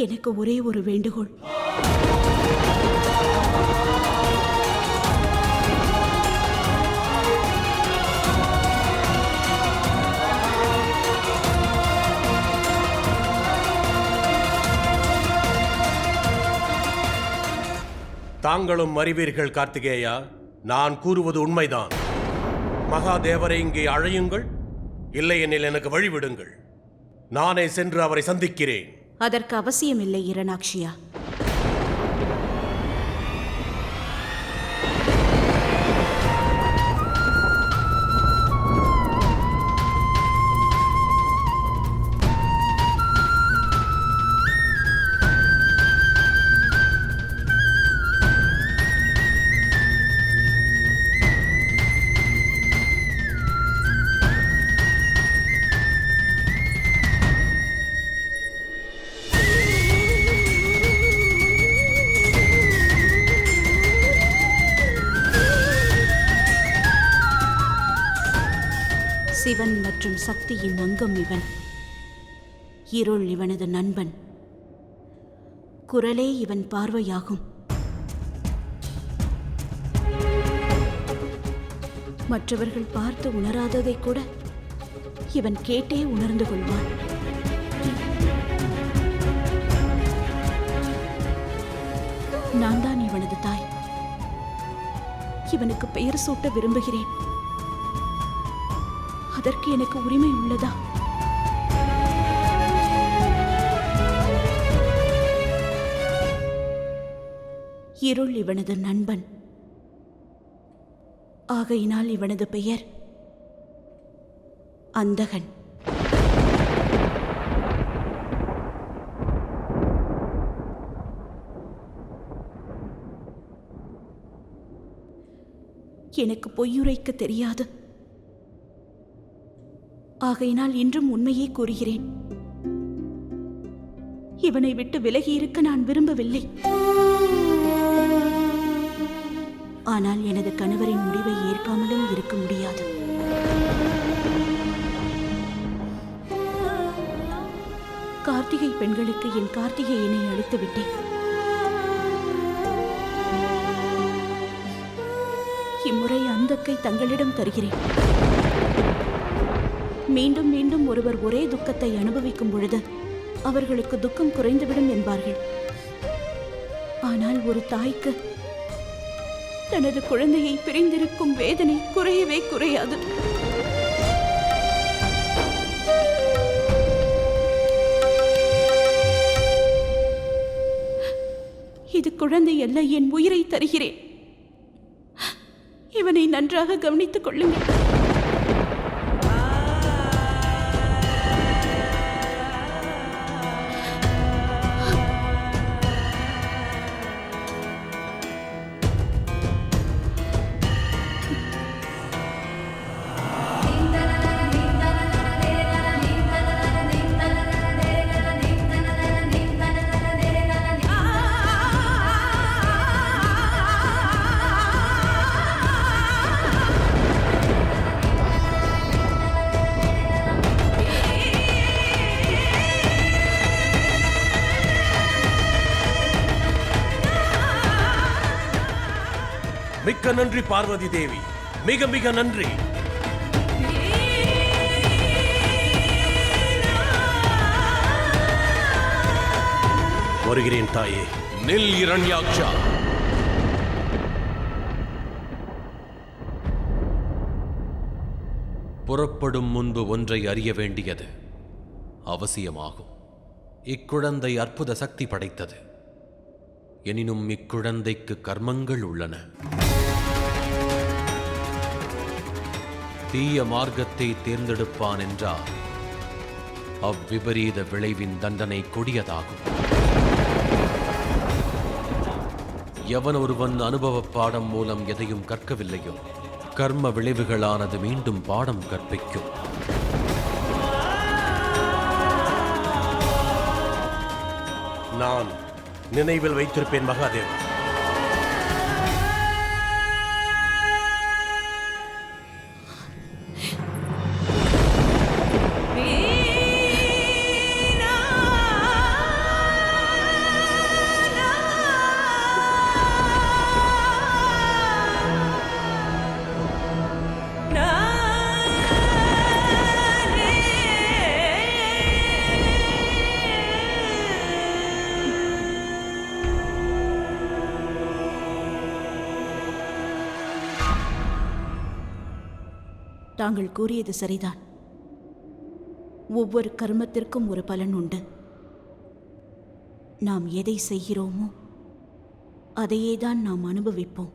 [SPEAKER 3] எனக்கு ஒரே ஒரு வேண்டுகோள்.
[SPEAKER 5] தாங்களும் அறிவீர்கள் கார்த்திகேயா, நான் கூறுவது உண்மைதான். மகாதேவரை இங்கே அழையுங்கள், இல்லையெனில் எனக்கு வழிவிடுங்கள். நானே சென்று அவரை சந்திக்கிறேன்.
[SPEAKER 3] அதற்கு அவசியமில்லை இரநாக்ஷியா. சிவன் மற்றும் சக்தியின் அங்கம் இவன். இருள் இவனது நண்பன். குரலே இவன் பார்வையாகும். மற்றவர்கள் பார்த்து உணராததை கூட இவன் கேட்டே உணர்ந்து கொள்வான். நான் தான் இவனது தாய். இவனுக்கு பெயர் சூட்ட விரும்புகிறேன். அதற்கு எனக்கு உரிமை உள்ளதா? இருள் இவனது நண்பன். ஆகையினால் இவனது பெயர் அந்தகன். எனக்கு பொய்யுரைக்க தெரியாது. ஆகையினால் இன்றும் உண்மையே கூறுகிறேன். இவனை விட்டு விலகி இருக்க நான் விரும்பவில்லை. ஆனால் எனது கணவரின் முடிவை ஏற்காமலும் இருக்க முடியாது. கார்த்திகை பெண்களுக்கு என் கார்த்திகேயனை அளித்து விட்டேன். இம்முறை அந்தக்கை தங்களிடம் தருகிறேன். மீண்டும் மீண்டும் ஒருவர் ஒரே துக்கத்தை அனுபவிக்கும் பொழுது அவர்களுக்கு துக்கம் குறைந்துவிடும் என்பார்கள். ஆனால் ஒரு தாய்க்கு தனது குழந்தையை பிரிந்திருக்கும் வேதனை குறையவே குறையாது. இது குழந்தை அல்ல, என் உயிரை தருகிறேன். இவனை நன்றாக கவனித்துக் கொள்ளுங்கள்.
[SPEAKER 5] மிக்க நன்றி பார்வதி தேவி, மிக மிக நன்றி. வருகிறேன் தாயே.
[SPEAKER 2] நில் இரண்யாக்ஷா. புறப்படும் முன்பு ஒன்றை அறிய வேண்டியது அவசியமாகும். இக்குழந்தை அற்புத சக்தி படைத்தது. எனினும் இக்குழந்தைக்கு கர்மங்கள் உள்ளன. தீய மார்க்கத்தை தேர்ந்தெடுப்பான் என்றால் அவ்விபரீத விளைவின் தண்டனை கொடியதாகும். எவன் ஒருவன் அனுபவ பாடம் மூலம் எதையும் கற்கவில்லையோ, கர்ம விளைவுகளானது மீண்டும் பாடம் கற்பிக்கும்.
[SPEAKER 5] நான் நினைவில் வைத்திருப்பேன் மகாதேவா.
[SPEAKER 3] தாங்கள் கூறியது சரிதான். ஒவ்வொரு கர்மத்திற்கும் ஒரு பலன் உண்டு. நாம் எதை செய்கிறோமோ அதையே தான் நாம் அனுபவிப்போம்.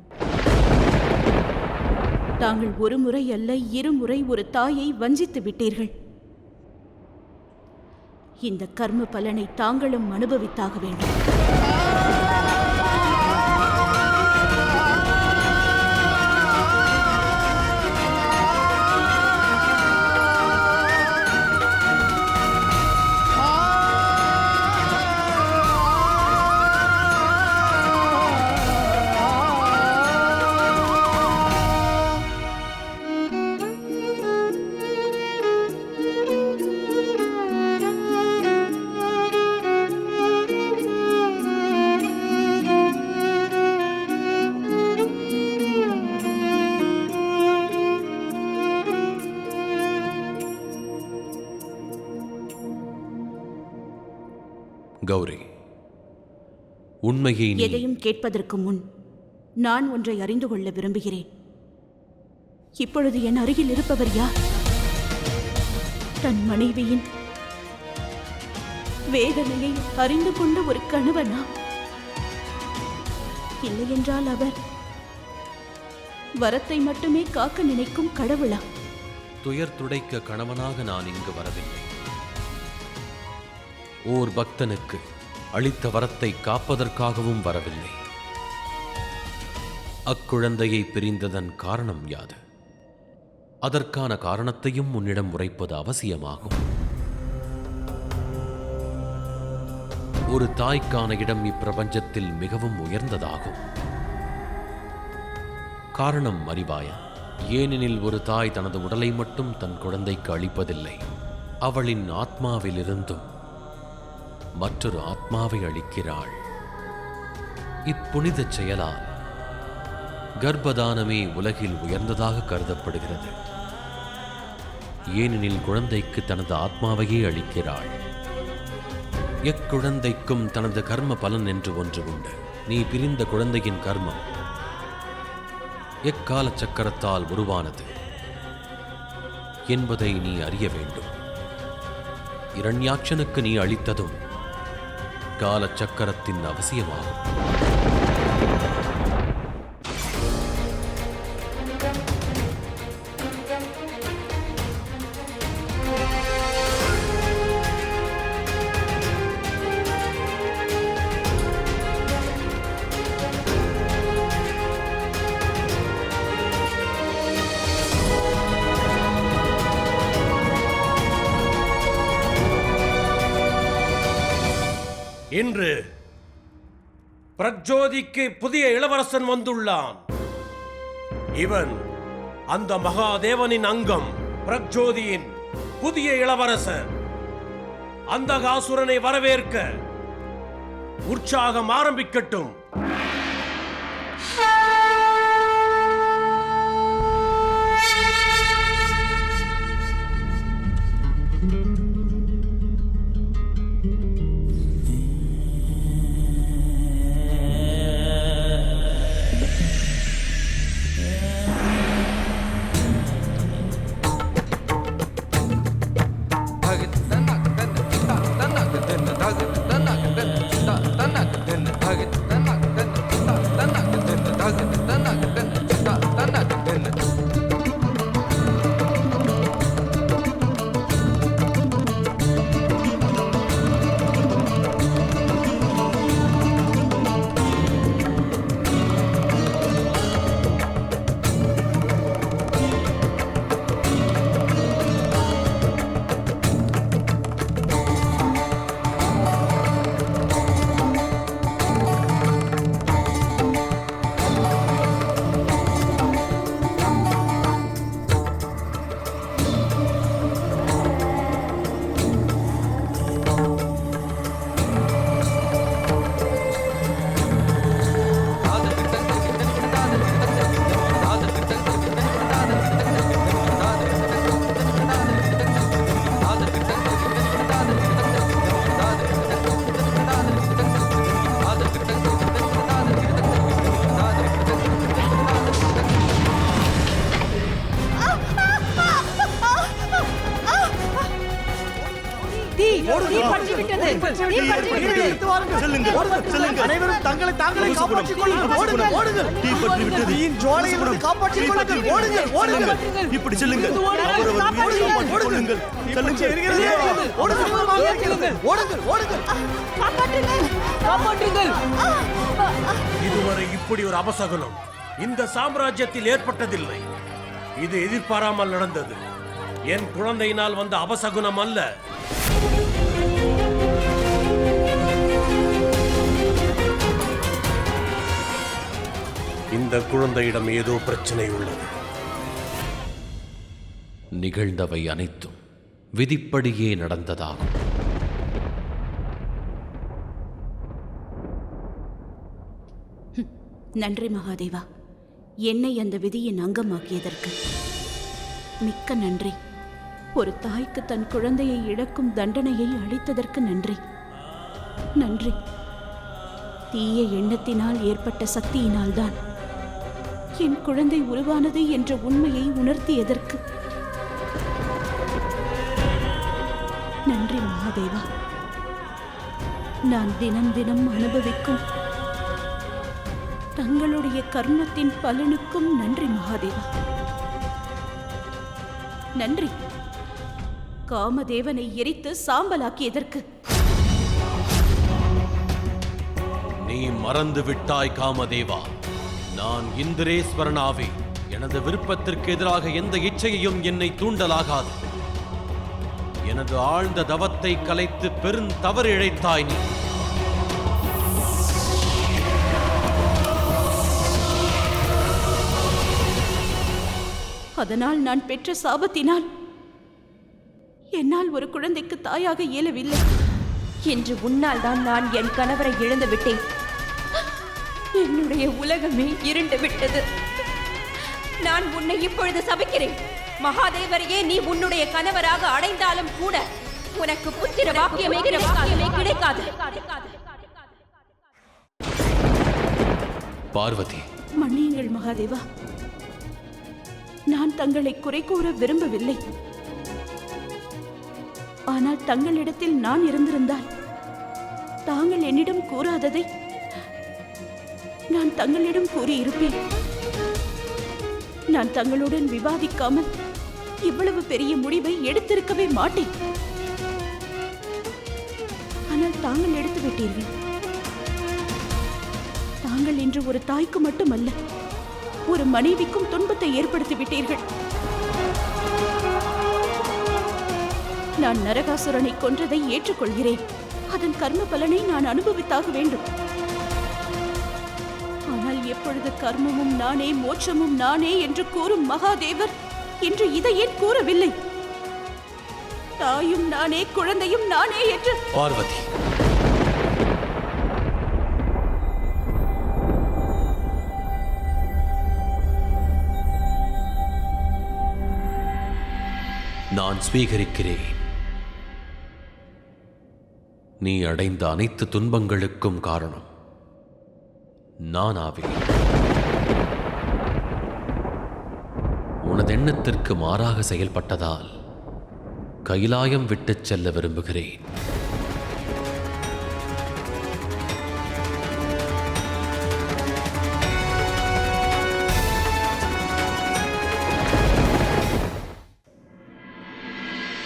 [SPEAKER 3] தாங்கள் ஒரு முறை அல்ல, இருமுறை ஒரு தாயை வஞ்சித்து விட்டீர்கள். இந்த கர்ம பலனை தாங்களும் அனுபவித்தாக வேண்டும்.
[SPEAKER 2] கௌரி, உண்மையை நீ
[SPEAKER 3] எதையும் கேட்பதற்கு முன் நான் ஒன்றை அறிந்து கொள்ள விரும்புகிறேன். இப்பொழுது என் அருகில் இருப்பவர் யார்? தன் மனைவியின் வேதனையை அறிந்து கொண்ட ஒரு கணவனா? இல்லையென்றால் அவர் வரத்தை மட்டுமே காக்க நினைக்கும் கடவுளா?
[SPEAKER 2] துயர் துடைக்க கணவனாக நான் இங்கு வரவில்லை. ஓர் பக்தனுக்கு அளித்த வரத்தை காப்பதற்காகவும் வரவில்லை. அக்குழந்தையை பிரிந்ததன் காரணம் யாது? அதற்கான காரணத்தையும் உன்னிடம் உரைப்பது அவசியமாகும். ஒரு தாய்க்கான இடம் இப்பிரபஞ்சத்தில் மிகவும் உயர்ந்ததாகும். காரணம் அறிவாயா? ஏனெனில் ஒரு தாய் தனது உடலை மட்டும் தன் குழந்தைக்கு அளிப்பதில்லை, அவளின் ஆத்மாவிலிருந்தும் மற்றொரு ஆத்மாவை அளிக்கிறாள். இப்புனித செயலால் கர்ப்பதானமே உலகில் உயர்ந்ததாக கருதப்படுகிறது. ஏனெனில் குழந்தைக்கு தனது ஆத்மாவையே அளிக்கிறாள். எக்குழந்தைக்கும் தனது கர்ம பலன் என்று ஒன்று உண்டு. நீ பிரிந்த குழந்தையின் கர்மம் எக்கால சக்கரத்தால் உருவானது என்பதை நீ அறிய வேண்டும். இரண்யாட்சனுக்கு நீ அளித்ததும் கால சக்கரத்தின் அவசியமாகும்.
[SPEAKER 5] இன்று பிரஜோதிக்கு புதிய இளவரசன் வந்துள்ளான். இவன் அந்த மகாதேவனின் அங்கம், பிரஜோதியின் புதிய இளவரசர். அந்தகாசுரனை வரவேற்க உற்சாகம் ஆரம்பிக்கட்டும்.
[SPEAKER 11] அனைவரும் தங்களை தாங்களே காப்பாற்றிக் கொள்ளுங்கள். ஓடுங்கள், ஓடுங்கள். தீயின் ஜுவாலையிலிருந்து காப்பாற்றிக் கொள்ளுங்கள். ஓடுங்கள், ஓடுங்கள்.
[SPEAKER 10] இப்படி செல்லுங்கள். அவரவர் மீது காப்பாற்றிக் கொள்ளுங்கள். செல்லுங்கள்.
[SPEAKER 11] ஓடுங்கள், ஓடுங்கள், ஓடுங்கள்.
[SPEAKER 5] இதுவரை இப்படி ஒரு அபசகுனம் இந்த சாம்ராஜ்யத்தில் ஏற்பட்டதில்லை. இது எதிர்பாராமல் நடந்தது. என் குழந்தையினால் வந்த அபசகுனம் அல்ல. இந்த குழந்தையிடம் ஏதோ பிரச்சனை உள்ளது.
[SPEAKER 2] நிகழ்ந்தவை அனைத்தும் விதிப்படியே நடந்ததாகும்.
[SPEAKER 3] நன்றி மகாதேவா, என்னை அந்த விதியின் அங்கமாக்கியதற்கு மிக்க நன்றி. ஒரு தாய்க்கு தன் குழந்தையை இழக்கும் தண்டனையை அளித்ததற்கு நன்றி. நன்றி. தீய எண்ணத்தினால் ஏற்பட்ட சக்தியினால்தான் என் குழந்தை உருவானது என்ற உண்மையை உணர்த்தியதற்கு நன்றி மகாதேவா. நான் தினம் தினம் அனுபவிக்கும் தங்களுடைய கர்மத்தின் பலனுக்கும் நன்றி மகாதேவா. நன்றி. காமதேவனை எரித்து சாம்பலாக்கியதற்கு.
[SPEAKER 2] நீ மறந்து விட்டாய் காமதேவா, நான் இந்திரேஸ்வரனாவே. எனது விருப்பத்திற்கு எதிராக எந்த இச்சையையும் என்னை தூண்டலாகாது. எனது ஆழ்ந்த தவத்தை கலைத்து பெருந்தவறு இழைத்தாய் நீ.
[SPEAKER 3] அதனால் நான் பெற்ற சாபத்தினால் என்னால் ஒரு குழந்தைக்கு தாயாக இயலவில்லை.
[SPEAKER 12] என்று உன்னால் தான் நான் என் கணவரை இழந்து விட்டேன். என்னுடைய உலகமே இருண்டு விட்டது. நான் உன்னை இப்பொழுது சபிக்கிறேன். மகாதேவரையே நீ உன்னுடைய கணவராக அடைந்தாலும் கூட உனக்கு புத்திர வாக்கியமே கிடைக்காது.
[SPEAKER 2] பார்வதி,
[SPEAKER 3] மன்னியுங்கள் மகாதேவா, நான் தங்களை குறை கூற விரும்பவில்லை. ஆனால் தங்களிடத்தில் நான் இருந்திருந்தால் தாங்கள் என்னிடம் கூறாததை நான் தங்களிடம் கூறியிருப்பேன். நான் தங்களுடன் விவாதிக்காமல் இவ்வளவு பெரிய முடிவை எடுத்திருக்கவே மாட்டேன். ஆனால் தாங்கள் எடுத்து விட்டீர்கள். தாங்கள் இன்று ஒரு தாய்க்கு மட்டுமல்ல, ஒரு மனைவிக்கும் துன்பத்தை ஏற்படுத்தி விட்டீர்கள். நான் நரகாசுரனை கொன்றதை ஏற்றுக்கொள்கிறேன். அதன் கர்ம பலனை நான் அனுபவித்தாக வேண்டும். ஆனால் எப்பொழுது கர்மமும் நானே மோட்சமும் நானே என்று கூறும் மகாதேவர் இன்று இதை ஏன் கூறவில்லை? தாயும் நானே குழந்தையும் நானே என்று.
[SPEAKER 2] பார்வதி, நான் ஸ்வீகரிக்கிறேன். நீ அடைந்த அனைத்து துன்பங்களுக்கும் காரணம் நானாவேன். உனது எண்ணத்திற்கு மாறாக செயல்பட்டதால் கைலாயம் விட்டுச் செல்ல விரும்புகிறேன்.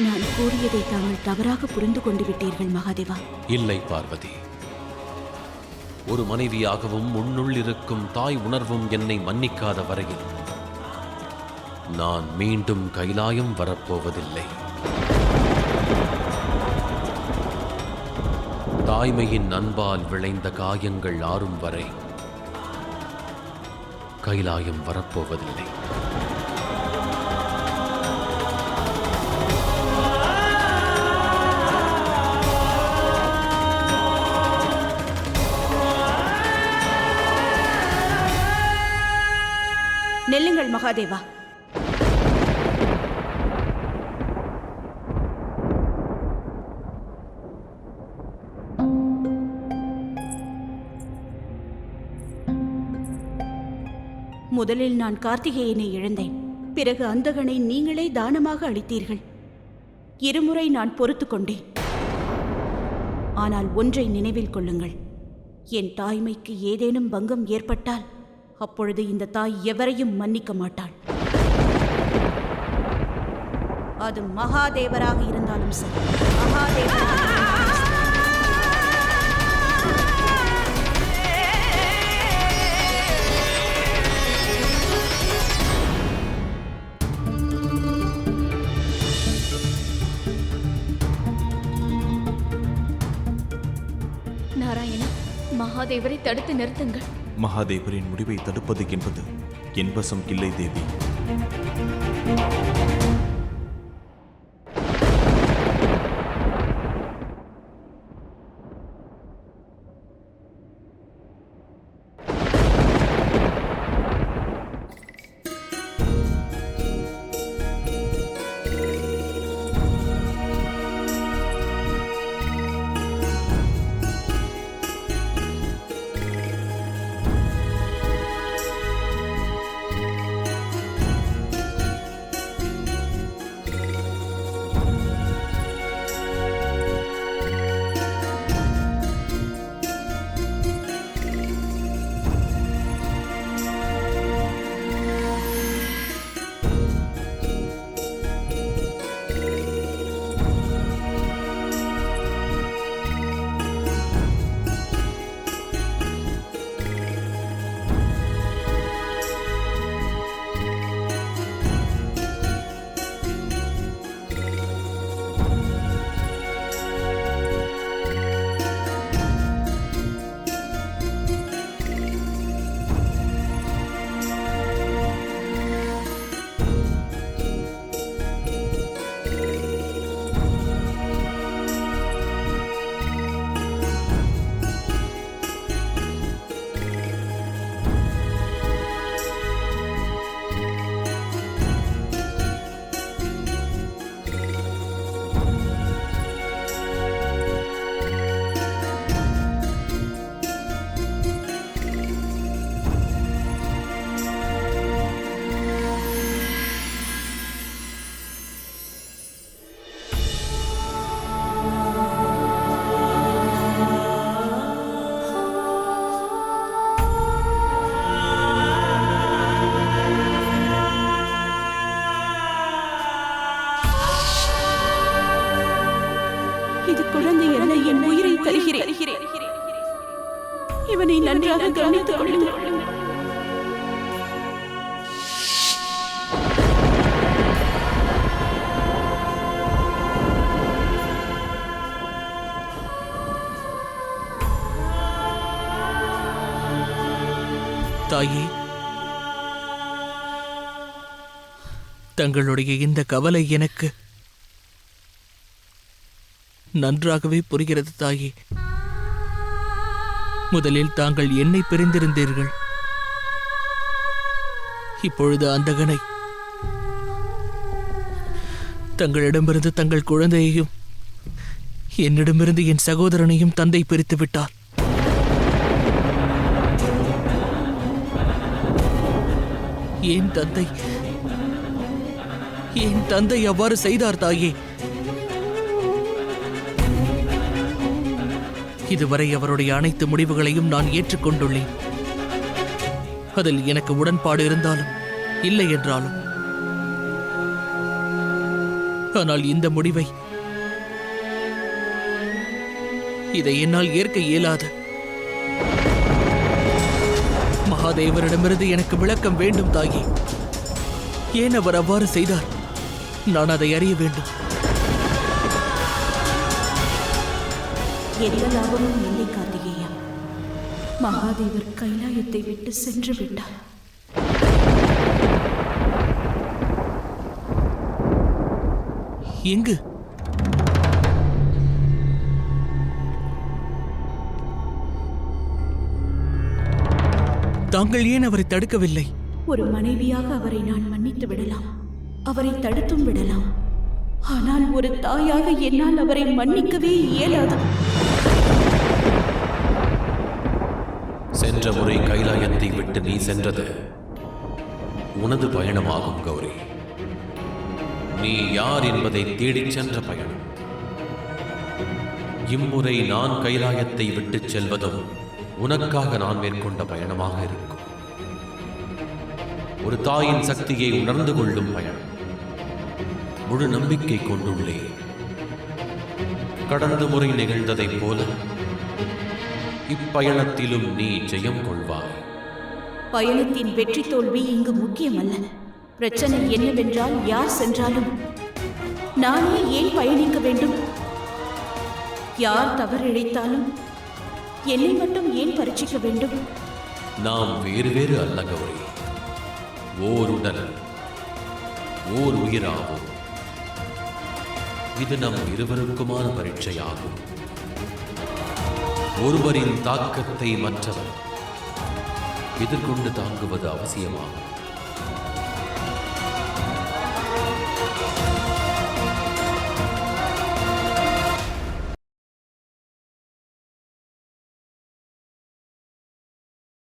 [SPEAKER 3] நான் கூறியதை தாங்கள் தவறாக புரிந்து கொண்டு விட்டீர்கள் மகாதேவா.
[SPEAKER 2] இல்லை பார்வதி, ஒரு மனைவியாகவும் உன்னுள் இருக்கும் தாய் உணர்வும் என்னை மன்னிக்காத வரையில் நான் மீண்டும் கைலாயம் வரப்போவதில்லை. தாய்மையின் அன்பால் விளைந்த காயங்கள் ஆறும் வரை கைலாயம் வரப்போவதில்லை.
[SPEAKER 3] நெல்லுங்கள் மகாதேவா. முதலில் நான் கார்த்திகேயனை இழந்தேன். பிறகு அந்தகனை நீங்களே தானமாக அளித்தீர்கள். இருமுறை நான் பொறுத்து கொண்டேன். ஆனால் ஒன்றை நினைவில் கொள்ளுங்கள், என் தாய்மைக்கு ஏதேனும் பங்கம் ஏற்பட்டால் அப்பொழுது இந்த தாய் எவரையும் மன்னிக்க மாட்டாள். அது மகாதேவராக இருந்தாலும் சரி, மகாதேவராக இருந்தாலும் சரி.
[SPEAKER 6] நாராயணா, மகாதேவரை தடுத்து நிறுத்துங்கள்.
[SPEAKER 10] மகாதேவரின் முடிவை தடுப்பது என்பது என் வசம் இல்லை தேவி.
[SPEAKER 3] இவனை நன்றாக கவனித்துக் கொள்ளுங்கள்.
[SPEAKER 4] தாயே, தங்களுடைய இந்த கவலை எனக்கு நன்றாகவே புரிகிறது தாயே. முதலில் தாங்கள் என்னை பிரிந்திருந்தீர்கள். இப்பொழுது அந்தகனை தங்களிடமிருந்து தங்கள் குழந்தையையும் என்னிடமிருந்து என் சகோதரனையும் தந்தை பிரித்து விட்டார். என் தந்தை அவ்வாறு செய்தார் தாயே. இதுவரை அவருடைய அனைத்து முடிவுகளையும் நான் ஏற்றுக்கொண்டுள்ளேன். அதில் எனக்கு உடன்பாடு இருந்தாலும் இல்லை என்றாலும். ஆனால் இந்த முடிவை இதை என்னால் ஏற்க இயலாது. மகாதேவரிடமிருந்து எனக்கு விளக்கம் வேண்டும் தாயே. ஏன் அவர் அவ்வாறு செய்தார்? நான் அதை அறிய வேண்டும்.
[SPEAKER 3] எந்த லாபமும் இல்லை கார்த்திகேயா. மகாதேவர் கைலாயத்தை விட்டு சென்று விட்டார்.
[SPEAKER 4] எங்கு? தாங்கள் ஏன் அவரை தடுக்கவில்லை?
[SPEAKER 3] ஒரு மனைவியாக அவரை நான் மன்னித்து விடலாம், அவரை தடுத்தும் விடலாம். ஆனால் ஒரு தாயாக என்னால் அவரை மன்னிக்கவே இயலாது.
[SPEAKER 2] சென்ற முறை கைலாயத்தை விட்டு நீ சென்றது உனது பயணமாகும் கௌரி. நீ யார் என்பதை தேடிச் சென்ற பயணம். இம்முறை நான் கைலாயத்தை விட்டுச் செல்வதும் உனக்காக நான் மேற்கொண்ட பயணமாக இருக்கும். ஒரு தாயின் சக்தியை உணர்ந்து கொள்ளும் பயணம். முழு நம்பிக்கை கொண்டுள்ளேன். கடந்த முறை நிகழ்ந்ததைப் போல இப்பயணத்திலும் நீ ஜெயம் கொள்வாய்.
[SPEAKER 3] பயணத்தின் வெற்றி தோல்வி இங்கு முக்கியமல்ல. பிரச்சனை என்னவென்றால் யார் சென்றாலும் நானே ஏன் பயணிக்க வேண்டும்? யார் தவறிழைத்தாலும் என்னை மட்டும் ஏன் பரீட்சிக்க வேண்டும்?
[SPEAKER 2] நாம் வேறு வேறு அல்ல கௌரி. ஓர் உடல், ஓர் உயிராகும். இது நம் இருவருக்குமான பரீட்சையாகும். ஒருவரின் தாக்கத்தை மற்றவர் எதிர்கொண்டு தாங்குவது அவசியமாகும்.